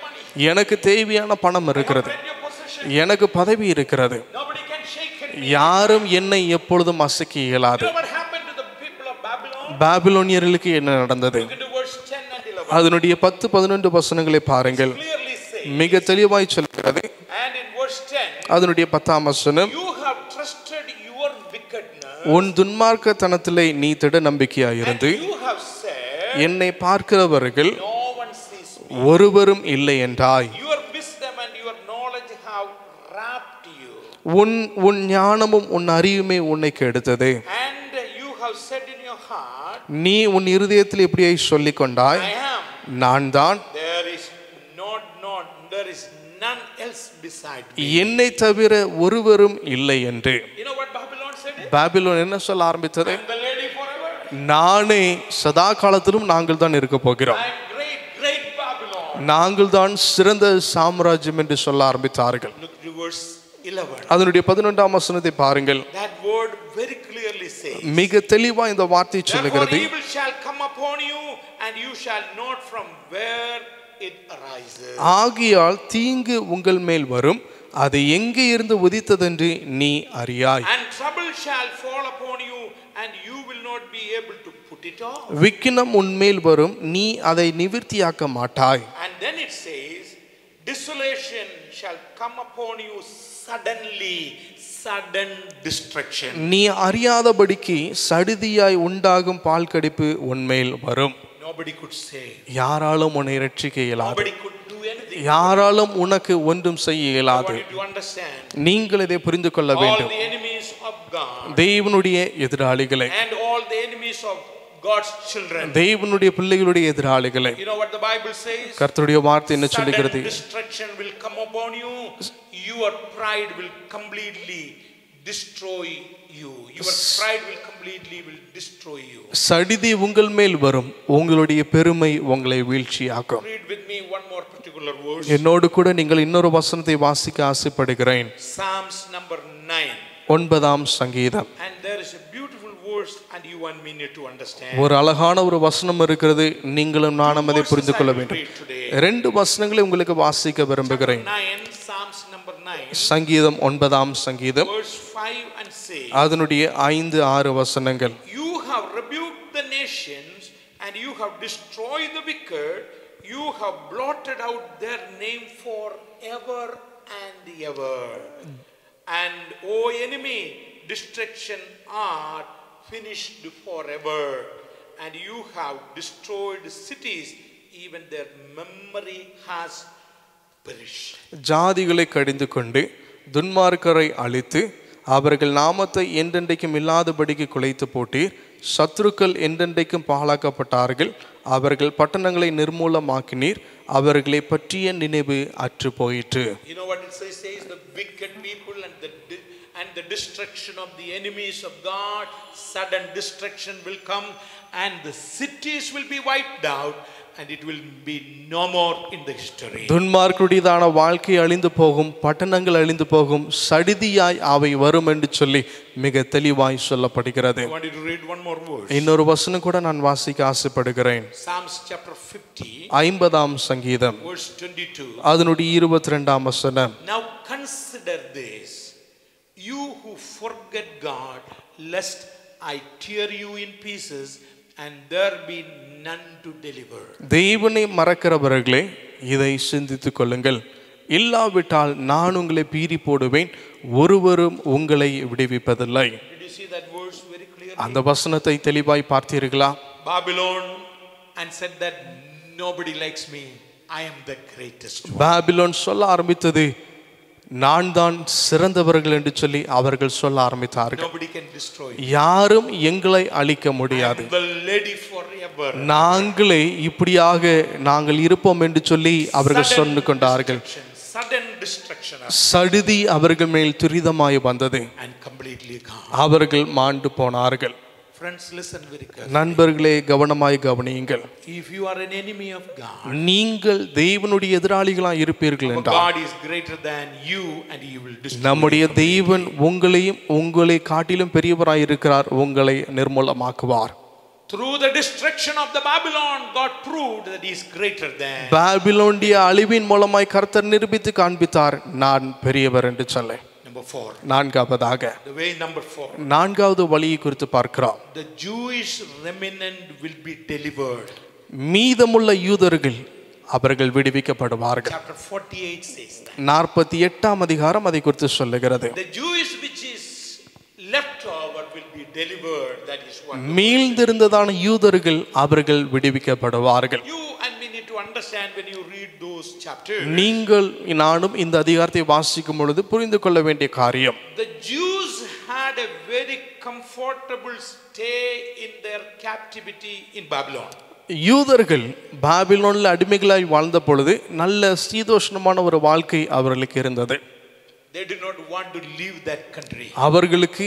எனக்கு தேவையான பணம் இருக்கிறது, Spend your possession. எனக்கு பதவி இருக்கிறது, Nobody can shake it. யாரும் என்னை எப்பொழுதும் அசைக்க இயலாது. You know what happened to the people of Babylon? பாபிலோனியர்களுக்கு என்ன நடந்தது? Look into verse 10 and 11. அதனுடைய 10-11 வசனங்களை பாருங்கள். Clearly say, மிக தெளிவாய் சொல்கிறது. and in verse 10, அதனுடைய 10ஆம் வசனம், you have trusted your wickedness, உன் துன்மார்க்கத்தனத்திலே நீ திட நம்பிக்கையாயிருந்து and you have said, என்னை பார்க்கிறவர்கள் no one sees me. ஒருவரும் இல்லை என்றாய். Your wisdom and your knowledge have wrapped you, உன் ஞானமும் உன் அறிவுமே உன்னை கெடுத்தது. and you have said in your heart, நீ உன் இருதயத்தில் இப்படியே சொல்லிக் கொண்டாய், I am. நான் தான், There is none else beside me. என்னை தவிர ஒருவரும் இல்லை என்று. You know what Babylon said? Babylon என்ன சொல்ல ஆரம்பித்தது? I am the lady forever. நானே சதா காலத்திலும் நாங்கள் தான் இருக்க போகிறோம், I am great Babylon. நாங்கள் தான் சிறந்த சாம்ராஜ்யம் என்று சொல்ல ஆரம்பித்தார்கள். Look to verse 11. அதனுடைய 11ஆம் வசனத்தை பாருங்கள். That word very clearly says, மிக தெளிவா இந்த வார்த்தை therefore சொல்லுகிறது, evil shall come upon you, and you shall know from where it arises. ஆகியால் தீங்கு உங்கள் மேல் வரும், அது எங்கே இருந்து உதித்ததென்று நீ அறியாய். And trouble shall fall upon you, and you will not be able to put it off. விக்கினம் உன்மேல் வரும், நீ அதை நிவிர்த்தியாக்க மாட்டாய். And then it says, desolation shall come upon you suddenly, sudden destruction. நீ அறியாதபடிக்கு சடுதியாய் உண்டாகும் பால் கடிப்பு உன்மேல் வரும். Nobody could say. யாராலும் உன்னை ரட்சிக்க இயலாது, Nobody could do anything. யாராலும் உனக்கு ஒன்றும் செய்ய I இயலாது. want you to understand. நீங்கள் இதை புரிந்து கொள்ள All வேண்டும். the enemies of God தேவனுடைய எதிராளிகளை, and all the enemies of God's children. தேவனுடைய பிள்ளைகளுடைய எதிராளிகளை, You know what the Bible says? கர்த்தருடைய வார்த்தை என்ன Sudden சொல்லுகிறது? destruction will come upon you. Your pride will completely destroy you. Your pride will completely destroy you. சடிதி உங்கள் மேல் வரும், உங்களுடைய பெருமை உங்களை வீழ்ச்சியாக்கும். Read with me one more particular verse. என்னோடு கூட நீங்கள் இன்னொரு வசனத்தை வாசிக்க ஆசைப்படுகிறேன். Psalms number 9. 9ஆம் சங்கீதம். And there is a beautiful verse and you and me need to understand. ஒரு அழகான ஒரு வசனம் இருக்கிறது, நீங்களும் நானும் அதை புரிந்து கொள்ள வேண்டும். ரெண்டு வசனங்களை உங்களுக்கு வாசிக்க விரும்புகிறேன். 9, Psalms number 9. சங்கீதம் 9ஆம் சங்கீதம் Verse 5 and 6. அதனுடைய 5-6 வசனங்கள். You have rebuked the nations and you have destroyed the wicked. You have blotted out their name forever and ever. And O enemy, destruction art finished forever. And you have destroyed cities, even their memory has perished. ஜாதிகளை கடிந்து கொண்டு துன்மார்க்கரை அழித்து அவர்கள் நாமத்தை என்றென்றைக்கும் இல்லாதபடிக்கு குலைத்து போட்டீர். சத்துருக்கள் என்றென்றைக்கும் பாழாக்கப்பட்டார்கள். அவர்கள் பட்டணங்களை நிர்மூலமாக்கினீர். அவர்களை பற்றிய நினைவு அற்று போயிற்று. You know what it says? The wicked people and the destruction of the enemies of God, sudden destruction will come and the cities will be wiped out and it will be no more in the history. துன்மார்க்குடையதான வாழ்க்கை அழிந்து போகும், பட்டணங்கள் அழிந்து போகும், சடிதியாய் அவை வரும் என்று சொல்லி மிக தெளிவாய் சொல்லப்படுகிறது. I want you to read one more verse. இன்னொரு வசனம் கூட நான் வாசிக்க ஆசைப்படுகிறேன். Psalms chapter 50, 50ஆம் சங்கீதம் verse 22. அதனுடைய 22ஆம் வசனம். Now consider this, you who forget God, lest I tear you in pieces and there be none to deliver. தேவனை மறக்கிறவர்களே இதை சிந்தித்துக் கொள்ளுங்கள். இல்லாவிட்டால் நான் உங்களை பீறி போடுவேன், ஒருவரும் உங்களை விடுவிப்பதில்லை. Did you see that verse very clearly? அந்த வசனத்தை தெளிவாய் பார்த்தீர்களா? Babylon and said that nobody likes me, I am the greatest one. Babylon சொல்ல ஆரம்பித்தது, நான் தான் சிறந்தவர்கள் என்று சொல்லி அவர்கள் சொல்ல ஆரம்பித்தார்கள். Nobody can destroy you. யாரும் எங்களை அழிக்க முடியாது, The lady forever. நாங்களே இப்படியாக நாங்கள் இருப்போம் என்று சொல்லி அவர்கள் சொன்னு கொண்டார்கள். Sudden destruction சடுதி அவர்கள் மேல் துரிதமாய் வந்தது. and completely gone. அவர்கள் மாண்டு போனார்கள். Friends, listen very carefully. நண்பர்களே கவனமாய் கவனியுங்கள். If you are an enemy of God, நீங்கள் தேவனுடைய எதிராளிகளாய் இருப்பீர்கள் our என்றால் God is greater than you and he will destroy நம்முடைய தேவன் உங்களையும் உங்களை காட்டிலும் பெரியவராய் இருக்கிறார், உங்களை நிர்மூலமாக்குவார். Through the destruction of the Babylon, God proved that he is greater than. பாபிலோனிய அழிவின் மூலமாய் கர்த்தர் நிரூபித்து காண்பித்தார், நான் பெரியவர் என்று சொல்ல. Number 4. நான்காவதாக The way number 4. நான்காவது வழியை குறித்து பார்க்கிறோம். The Jewish remnant will be delivered. மீதமுள்ள யூதர்கள் அவர்கள் விடுவிக்கப்படுவார்கள். Chapter 48 says that. 48ஆம் அதிகாரம் அதை குறித்து சொல்லுகிறது. The Jewish which is left over will be delivered. That is what. மீழ்ந்திருந்ததான யூதர்கள் அவர்கள் விடுவிக்கப்படுவார்கள். You and me need to understand when you read those chapters. நீங்கள் நானும் இந்த அதிகாரத்தை வாசிக்கும் பொழுது புரிந்து கொள்ள வேண்டிய காரியம், The Jews had a very comfortable stay in their captivity in Babylon. யூதர்கள் பாபிலோனில் அடிமைகளாய் வாழ்ந்த பொழுது நல்ல சீதோஷ்ணமான ஒரு வாழ்க்கை அவர்களுக்கு இருந்தது. They did not want to leave that country. அவர்களுக்கு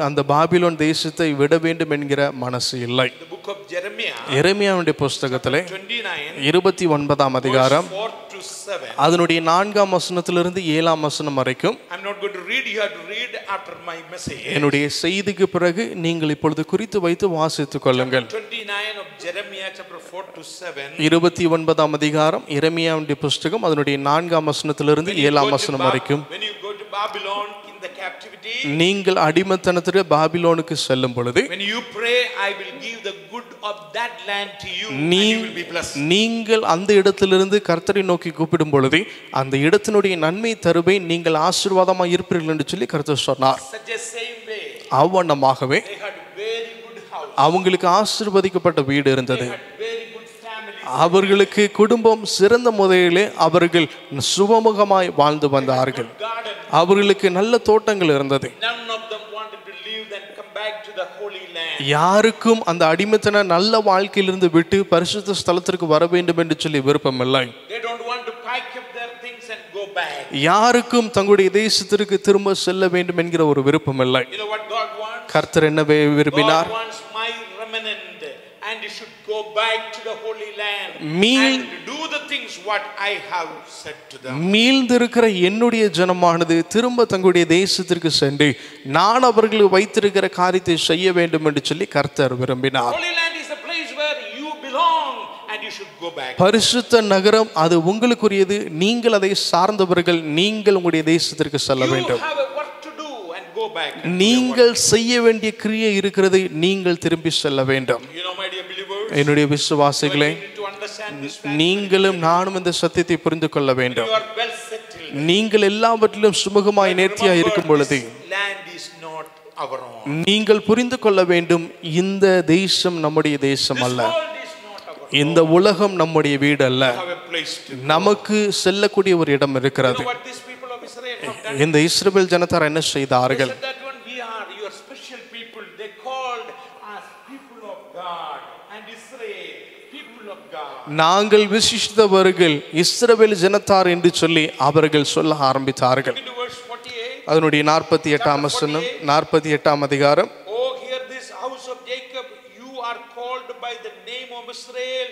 அந்த பாபிலோன் தேசத்தை விட வேண்டும் என்கிற மனசு இல்லை. The book of Jeremiah, எரேமியாவுடைய புஸ்தகத்திலே 29, 29ஆம் அதிகாரம் 4 to 7. அதனுடைய 4ஆம் வசனத்திலிருந்து 7ஆம் வசனம் வரைக்கும். I'm not going to read, you have to read after my message. என்னுடைய செய்திக்கு பிறகு நீங்கள் இப்பொழுது குறித்து வைத்து வாசித்துக் கொள்ளுங்கள். 29 of Jeremiah chapter 4 to 7. 29ஆம் அதிகாரம் எரேமியாவுடைய புஸ்தகம் அதனுடைய 4ஆம் வசனத்திலிருந்து 7ஆம் வசனம் வரைக்கும். When you go to Babylon in the captivity, நீங்கள் அடிமைத்தனத்திற்கு பாபிலோனுக்கு செல்லும் பொழுது when you pray, I will give the good of that land to you and you will be blessed. நீங்கள் அந்த இடத்திலிருந்து கர்த்தரை நோக்கி கூப்பிடும் பொழுது அந்த இடத்தினுடைய நன்மை தருவை நீங்கள் ஆசீர்வாதமாக இருப்பீர்கள் என்று சொல்லி கர்த்தர் சொன்னார். Such a same way, அவ்வண்ணமாகவே they had very good house. அவங்களுக்கு ஆசீர்வதிக்கப்பட்ட வீடு இருந்தது. They had very good family. அவர்களுக்கு குடும்பம் சிறந்த முறையிலே அவர்கள் சுபமுகமாய் வாழ்ந்து வந்தார்கள். Garden. அவர்களுக்கு நல்ல தோட்டங்கள் இருந்தது. None of them wanted to leave and come back to the holy land. யாருக்கும் அந்த அடிமைத்தன நல்ல வாழ்க்கையிலிருந்து விட்டு பரிசுத்த ஸ்தலத்திற்கு வர வேண்டும் என்று சொல்லி விருப்பம் இல்லை. They don't want to pack up their things and go back. யாருக்கும் தங்களுடைய தேசத்திற்கு திரும்ப செல்ல வேண்டும் என்கிற ஒரு விருப்பம் இல்லை. You know what God wants? கர்த்தர் என்ன விரும்பினார்? God wants my remnant and you should go back to the holy land மீள் and do the things what I have said to them. மீள்ந்திருக்கிற என்னுடைய ஜனமானது திரும்ப தங்களுடைய தேசத்திற்கு சென்று நான் அவர்களுக்கு வைத்திருக்கிற காரியத்தை செய்ய வேண்டும் என்று சொல்லி கர்த்தர் விரும்பினார். Holy land is the place where you belong and you should go back. பரிசுத்த நகரம் அது உங்களுக்குரியது, நீங்கள் அதை சார்ந்தவர்கள், நீங்கள் உங்களுடைய தேசத்திற்கு செல்ல You வேண்டும். have a work to do and go back. நீங்கள் செய்ய வேண்டிய கிரியை இருக்கிறது, நீங்கள் திரும்பி செல்ல வேண்டும். You know, my dear believers, என்னுடைய விசுவாசிகளே, you need to understand this fact. நீங்களும் நானும் இந்த சத்தியத்தை புரிந்து கொள்ள வேண்டும். You are well settled. நீங்கள் எல்லாவற்றிலும் சுமூகமாய் நேர்த்தியாய் இருக்கும் பொழுது This land is not our own. நீங்கள் புரிந்து கொள்ள வேண்டும், இந்த தேசம் நம்முடைய தேசம் This அல்ல, world is not our own. இந்த உலகம் நம்முடைய வீடு அல்ல, We have a place to go. நமக்கு செல்லக்கூடிய ஒரு இடம் You இருக்கிறது. know what these people of Israel have done? இந்த இஸ்ரவேல் ஜனத்தார் என்ன They செய்தார்கள்? said that one, we are your special people. They called us people of God and Israel, people of God. நாங்கள் விசிஷ்டவர்கள், இஸ்ரவேல் ஜனத்தார் என்று சொல்லி அவர்கள் சொல்ல ஆரம்பித்தார்கள். Into verse 48. அதனுடைய 48ஆம் வசனம், 48ஆம் அதிகாரம். Oh, hear this house of Jacob, you are called by the name of Israel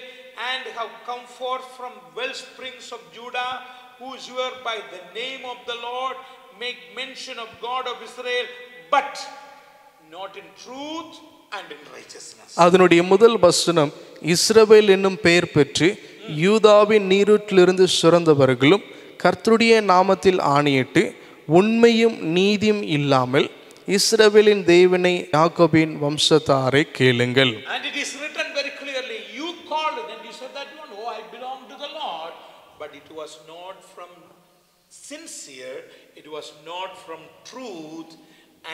and have come forth from well springs of Judah, whose you are by the name of the Lord, make mention of God of Israel, but not in truth and in righteousness. அதனுடைய முதல் வசனம், இஸ்ரவேல் என்னும் பெயர் பெற்று யூதாவின் நீரூற்றிலிருந்து சுரந்தவர்களும் கர்த்தருடைய நாமத்தில் ஆணையிட்டு உண்மையும் நீதியும் இல்லாமல் இஸ்ரவேலின் தேவனை யாக்கோபின் வம்சத்தாரை கேளுங்கள். And it is written very clearly, you called and you said that one, oh, I belong to the Lord, but it was not from sincere, it was not from truth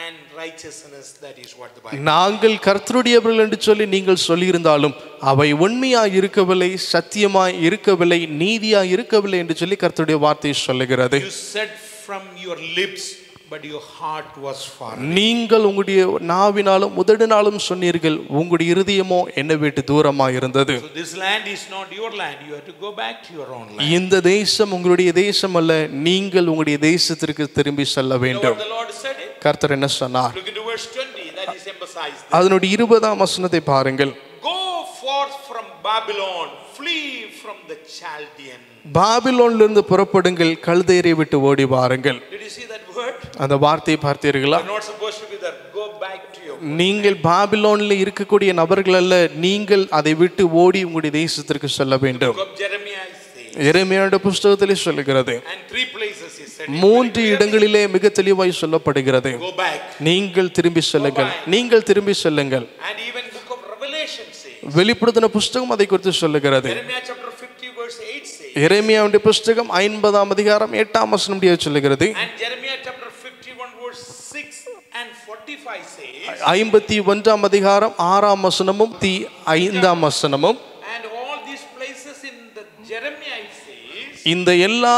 and righteousness. That is what the Bible. நாங்கள் கர்த்தருடையவர்கள் என்று சொல்லி நீங்கள் சொல்லியிருந்தாலும் அவை உண்மையாய் இருக்கவில்லை, சத்தியமாய் இருக்கவில்லை, நீதியாய் இருக்கவில்லை என்று சொல்லி கர்த்தருடைய வார்த்தை சொல்லுகிறது. You said from your lips, but your heart was far. நீங்கள் உங்களுடைய நாவினாலும் உதடினாலும் சொன்னீர்கள், உங்களுடைய இருதயமோ என்னை விட்டு தூரமாய் இருந்தது. So this land is not your land. You have to go back to your own land. இந்த தேசம் உங்களுடைய தேசம் அல்ல, நீங்கள் உங்களுடைய தேசத்திற்கு திரும்பி செல்ல You know வேண்டும். what the Lord said it? கர்த்தர் என்ன சொன்னார்? Look into verse 20. That is emphasized. அதனுடைய 20ஆம் வசனத்தை பாருங்கள். Go forth from Babylon, flee from the Chaldean. பாபிலோனிலிருந்து புறப்படுங்கள், கல்தேரை விட்டு ஓடி வாருங்கள். Did you see that word? அந்த வார்த்தையை பார்த்தீர்களா? You're not supposed to be there. Go back to your. நீங்கள் பாபிலோனில் இருக்கக்கூடிய நபர்கள் அல்ல, நீங்கள் அதை விட்டு ஓடி உங்களுடைய தேசத்திற்கு செல்ல வேண்டும். Book of Jeremiah says. எரேமியாவுடைய புஸ்தகத்திலே சொல்லுகிறது. And 3 places he said. 3 இடங்களிலே மிக தெளிவாய் சொல்லப்படுகிறது. Go back. நீங்கள் திரும்பி செல்லுங்கள், நீங்கள் திரும்பி செல்லுங்கள். And even book of Revelation says. வெளிப்படுத்தின புஸ்தகம் அதை குறித்து சொல்லுகிறது. Jeremiah chapter 50 verse 8 says. எரேமியாவுடைய புஸ்தகம் 50ஆம் அதிகாரம் 8ஆம் வசனம் சொல்லுகிறது. And Jeremiah chapter 51 verse 6 and 45 says. 51ஆம் அதிகாரம் 6ஆம் வசனமும் 5ஆம் வசனமும். And all these places in the Jeremiah says. இந்த எல்லா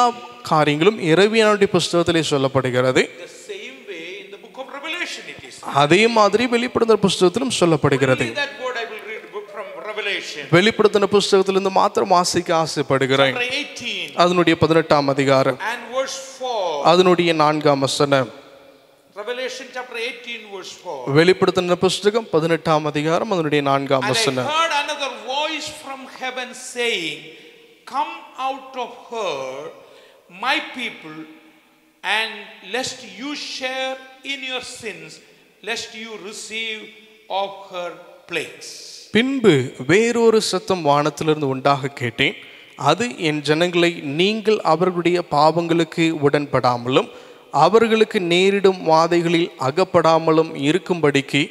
காரியங்களும் எரேமியாவுடைய புஸ்தகத்திலே சொல்லப்படுகிறது. The same way in the book of Revelation it is. அதே மாதிரி வெளிப்படுத்தின புஸ்தகத்திலும் சொல்லப்படுகிறது. Only that word I will read book from Revelation. வெளிப்படுத்தின புஸ்தகத்திலிருந்து மாத்திரம் வாசிக்க ஆசைப்படுகிறேன். Chapter 18 அதனுடைய 18ஆம் அதிகாரம், and verse 4. அதனுடைய 4ஆம் வசனம். Revelation chapter 18 verse 4. வெளிப்படுத்தின புஸ்தகம் 18ஆம் அதிகாரம், அதனுடைய 4ஆம் And I வசனம். heard another voice from heaven saying, come out of her, my people, and lest you share in your sins, lest you receive of her plagues. பின்பு வேறொரு சத்தம் வானத்திலிருந்து உண்டாக கேட்டேன். அது என் ஜனங்களை நீங்கள் அவர்களுடைய பாவங்களுக்கு உடன்படாமலும் அவர்களுக்கு நேரிடும் வாதைகளில் அகப்படாமலும் இருக்கும்படிக்கு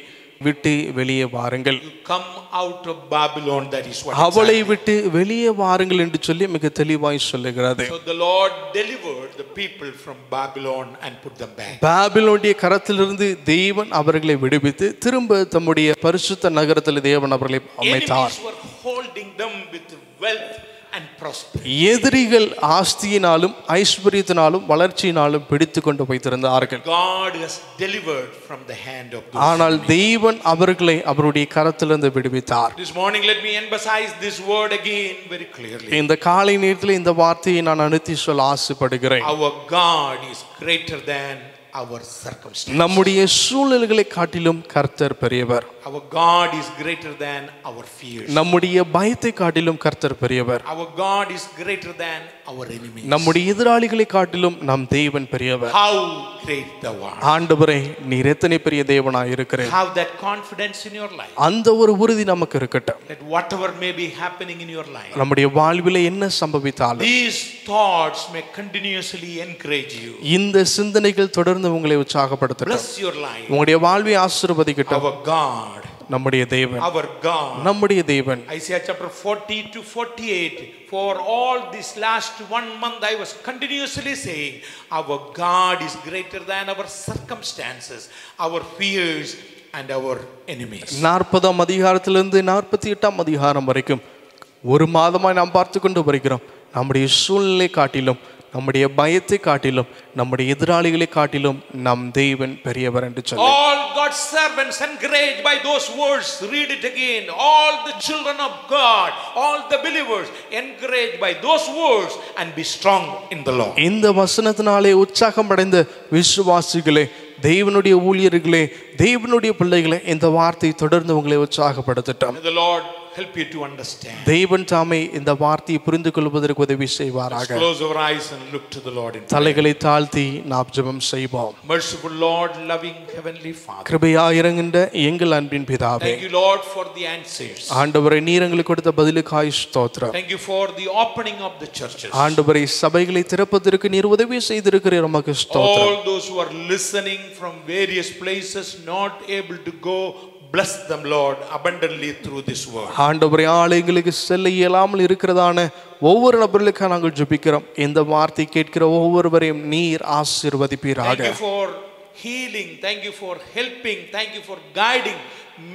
விட்டு வெளியே வாருங்கள். You come out of Babylon, that is what. அவளை விட்டு வெளியே வாருங்கள் என்று சொல்லி மிக தெளிவாய் சொல்லுகிறது. So the Lord delivered the people from Babylon and put them back. பாபிலோனுடைய கரத்திலிருந்து தேவன் அவர்களை விடுவித்து திரும்ப தம்முடைய பரிசுத்த நகரத்தில் தேவன் அவர்களை அமைத்தார். Enemies were holding them with wealth and prosperity. எதிரிகள் ஆஸ்தியினாலும் ஐஸ்வரியத்தினாலும் வளர்ச்சியினாலும் பிடித்து கொண்டு வைத்திருந்தார்கள். God has delivered from the hand of those. ஆனால் தேவன் அவர்களை அவருடைய கரத்திலிருந்து விடுவித்தார். This morning let me emphasize this word again very clearly. இந்த காலை நேரத்தில் இந்த வார்த்தையை நான் அழுத்தி சொல்ல ஆசைப்படுகிறேன். Our God is greater than our circumstances. நம்முடைய சூழ்நிலைகளை காட்டிலும் கர்த்தர் பெரியவர். Our God is greater than our fears. நம்முடைய பயத்தை காட்டிலும் கர்த்தர் பெரியவர். Our God is greater than our enemies. நம்முடைய எதிராளிகளை காட்டிலும் நம் தேவன் பெரியவர். How great thou art. ஆண்டவரே, நீர் எத்தனை பெரிய தேவனாய் இருக்கிறீர். Have that confidence in your life. அந்த ஒரு உறுதி நமக்கு இருக்கட்டும். That whatever may be happening in your life, நம்முடைய வாழ்விலே என்ன சம்பவித்தாலும் these thoughts may continuously encourage you. இந்த சிந்தனைகள் தொடர்ந்து உங்களை உற்சாகப்படுத்தட்டும். Bless your life. உங்களுடைய வாழ்வை ஆசீர்வதிக்கட்டும். Our God, நம்முடைய தேவன், our God. நம்முடைய தேவன். Isaiah chapter 40 to 48. For all this last 1 month I was continuously saying, our God is greater than our circumstances, our fears and our enemies. 40ஆம் அதிகாரத்திலிருந்து 48ஆம் அதிகாரம் வரைக்கும் ஒரு மாதமாய் நாம் பார்த்து கொண்டு வருகிறோம். நம்முடைய சூழ்நிலை காட்டிலும், நம்முடைய பயத்தை காட்டிலும், நம்முடைய எதிராளிகளை காட்டிலும் நம் தேவன் பெரியவர் என்று சொல்லி, all God's servants encouraged by those words, read it again. All the children of God, all the believers encouraged by those words and be strong in the Lord. இந்த வசனத்தினாலே உற்சாகம் அடைந்த விசுவாசிகளே, தேவனுடைய ஊழியர்களே, தேவனுடைய பிள்ளைகளே, இந்த வார்த்தை தொடர்ந்து உங்களை உற்சாகப்படுத்தட்டும். May the Lord help you to understand. தேவன் தாமே இந்த வார்த்தையை புரிந்து கொள்வதற்கு உதவி செய்வாராக. Close our eyes and look to the Lord in prayer. தலைகளை தாழ்த்தி நாம் ஜெபம் செய்வோம். Merciful Lord, loving heavenly Father, கிருபையாய் இறங்குகின்ற எங்கள் அன்பின் பிதாவே, thank you Lord for the answers. ஆண்டவரே, நீர் எங்களுக்கு கொடுத்த பதிலுக்காய் ஸ்தோத்திரம். Thank you for the opening of the churches. ஆண்டவரே, சபைகளை திறப்பதற்கு நீர் உதவி செய்திருக்கிறீர், உமக்கு ஸ்தோத்திரம். All those who are listening from various places not able to go, bless them Lord abundantly through this word. ஆண்டவரே, ஆலயங்களுக்கு செல்ல இயலாமல் இருக்கிறதான ஒவ்வொரு நபர்களுக்காக நாங்கள் ஜெபிக்கிறோம். இந்த வார்த்தை கேட்கிற ஒவ்வொருவரையும் நீர் ஆசீர்வதிப்பீராக. Thank you for healing, thank you for helping, thank you for guiding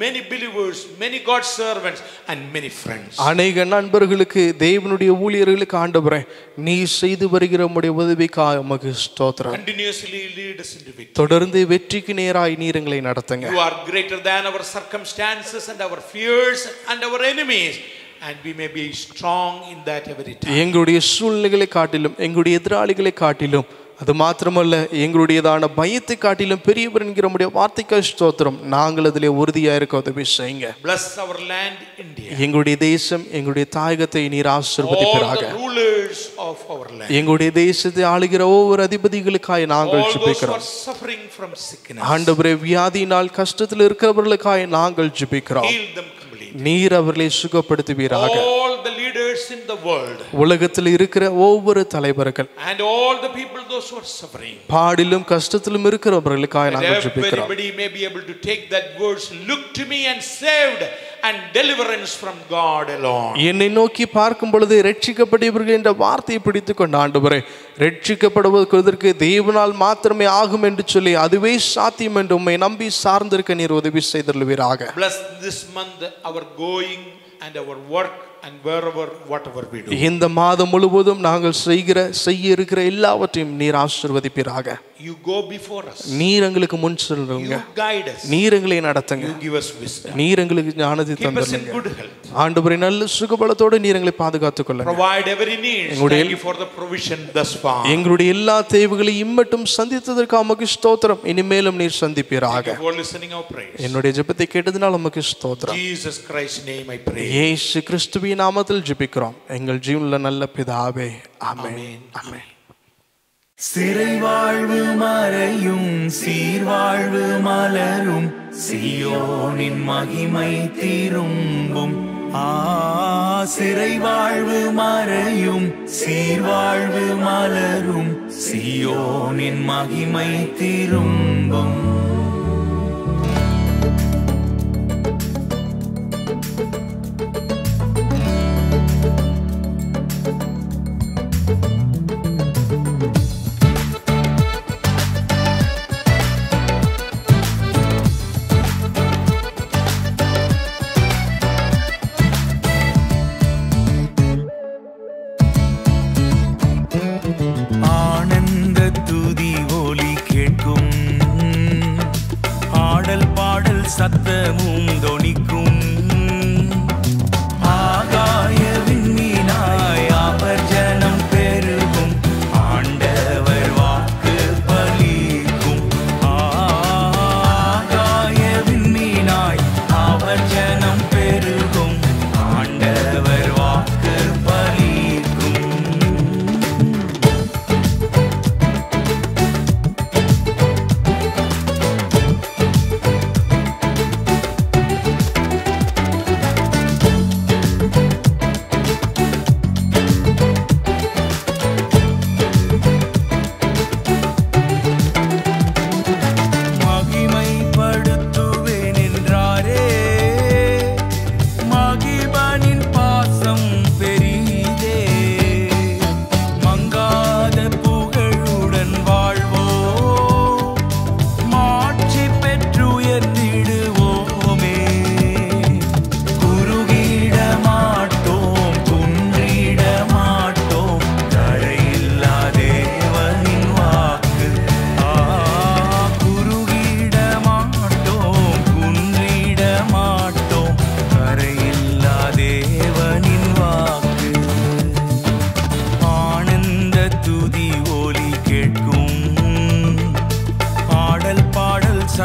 many believers, many God's servants and many friends. அநேக நண்பர்களுக்கு, தேவனுடைய ஊழியர்களுக்கு ஆண்டவரே, நீ செய்து வருகிற உம்முடைய உதவிக்காக உமக்கு ஸ்தோத்திரம். Continuously lead us into victory. தொடர்ந்து வெற்றிக்கு நேராய் நீர் எங்களை நடத்துங்க. You are greater than our circumstances and our fears and our enemies, and we may be strong in that every time. எங்களுடைய சூழ்நிலைகளை காட்டிலும், எங்களுடைய எதிராளிகளை காட்டிலும், அது மாத்திரமல்ல, எங்களுடையதான பயத்தை காட்டிலும் பெரியவர் என்கிற நம்முடைய வார்த்தைக்கு ஸ்தோத்திரம். நாங்கள் அதிலே உறுதியா இருக்க உதவி செய்யுங்க. Bless our land India. எங்களுடைய தேசம், எங்களுடைய தாயகத்தை நீர் ஆசீர்வதிப்பீராக. All the rulers of our land. எங்களுடைய தேசத்தை ஆளுகிற ஒவ்வொரு அதிபதிகளுக்காய் நாங்கள் All those who ஜெபிக்கிறோம். are suffering from sickness. ஆண்டவரே, வியாதியினால் கஷ்டத்தில் இருக்கிறவர்களுக்காய் நாங்கள் ஜெபிக்கிறோம். Heal them completely. நீர் அவர்களை சுகப்படுத்துவீராக. All the leaders in the world உலகத்தில் இருக்கிற ஒவ்வொரு தலைவர்கள் and all the people those who are suffering. பாடிலும் கஷ்டத்திலும் இருக்கிறவர்களுக்காய் நாங்கள் ஜெபிக்கிறோம். Everybody may be able to take that words, look to me and saved and deliverance from God alone. என்னை நோக்கி பார்க்கும் பொழுது ரட்சிக்கப்படுவீர்கள் என்ற வார்த்தையை பிடித்துக் கொண்ட ஆண்டவரே, ரட்சிக்கப்படுவதற்கு தேவனால் மாத்திரமே ஆகும் என்று சொல்லி அதுவே சாத்தியம் என்று உம்மை நம்பி சார்ந்திருக்க நீர் உதவி செய்தருள்வீராக. Bless this month our going and our work and wherever whatever we do. இந்த மாதம் முழுவதும் நாங்கள் செய்ய இருக்கிற எல்லாவற்றையும் நீர் ஆசீர்வதிப்பீராக. You go before us. நீர் எங்களுக்கு முன் செல்லுங்க. You guide us. நீர் எங்களை நடத்துங்க. You give us wisdom. நீர் எங்களுக்கு ஞானத்தை Keep us in தந்தருளுங்க. good health. ஆண்டவரே, நல்ல சுகபலத்தோடு நீர் எங்களை பாதுகாத்துக் கொள்ளுங்க. Provide every need. Thank you for the provision thus far. எங்களுடைய எல்லா தேவைகளையும் இம்மட்டும் சந்தித்ததற்கு உமக்கு ஸ்தோத்திரம். இனிமேலும் நீர் சந்திப்பீராக. Thank you for listening our prayers. என்னுடைய ஜெபத்தை கேட்டதினால் உமக்கு ஸ்தோத்திரம். Jesus Christ's name I pray. இயேசு கிறிஸ்துவின் நாமத்தில் ஜெபிக்கிறோம் எங்கள் ஜீவனுள்ள நல்ல பிதாவே. ஆமென். ஆமென். சிறை வாழ்வு மறையும், சீர்வாழ்வு மலரும், சீயோனின் மகிமை திரும்பும். சிறை வாழ்வு மறையும், சீர்வாழ்வு மலரும், சீயோனின் மகிமை திரும்பும். ஆனந்த துதி ஒலி கேட்கும், ஆடல் பாடல் சத்தமும் தொனிக்கும். ஆகாய விண்மீனாய் ஆபர்ஜனம் பெருகும், ஆண்டவர் வாக்கு பலிக்கும்.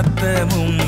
சத்தமும்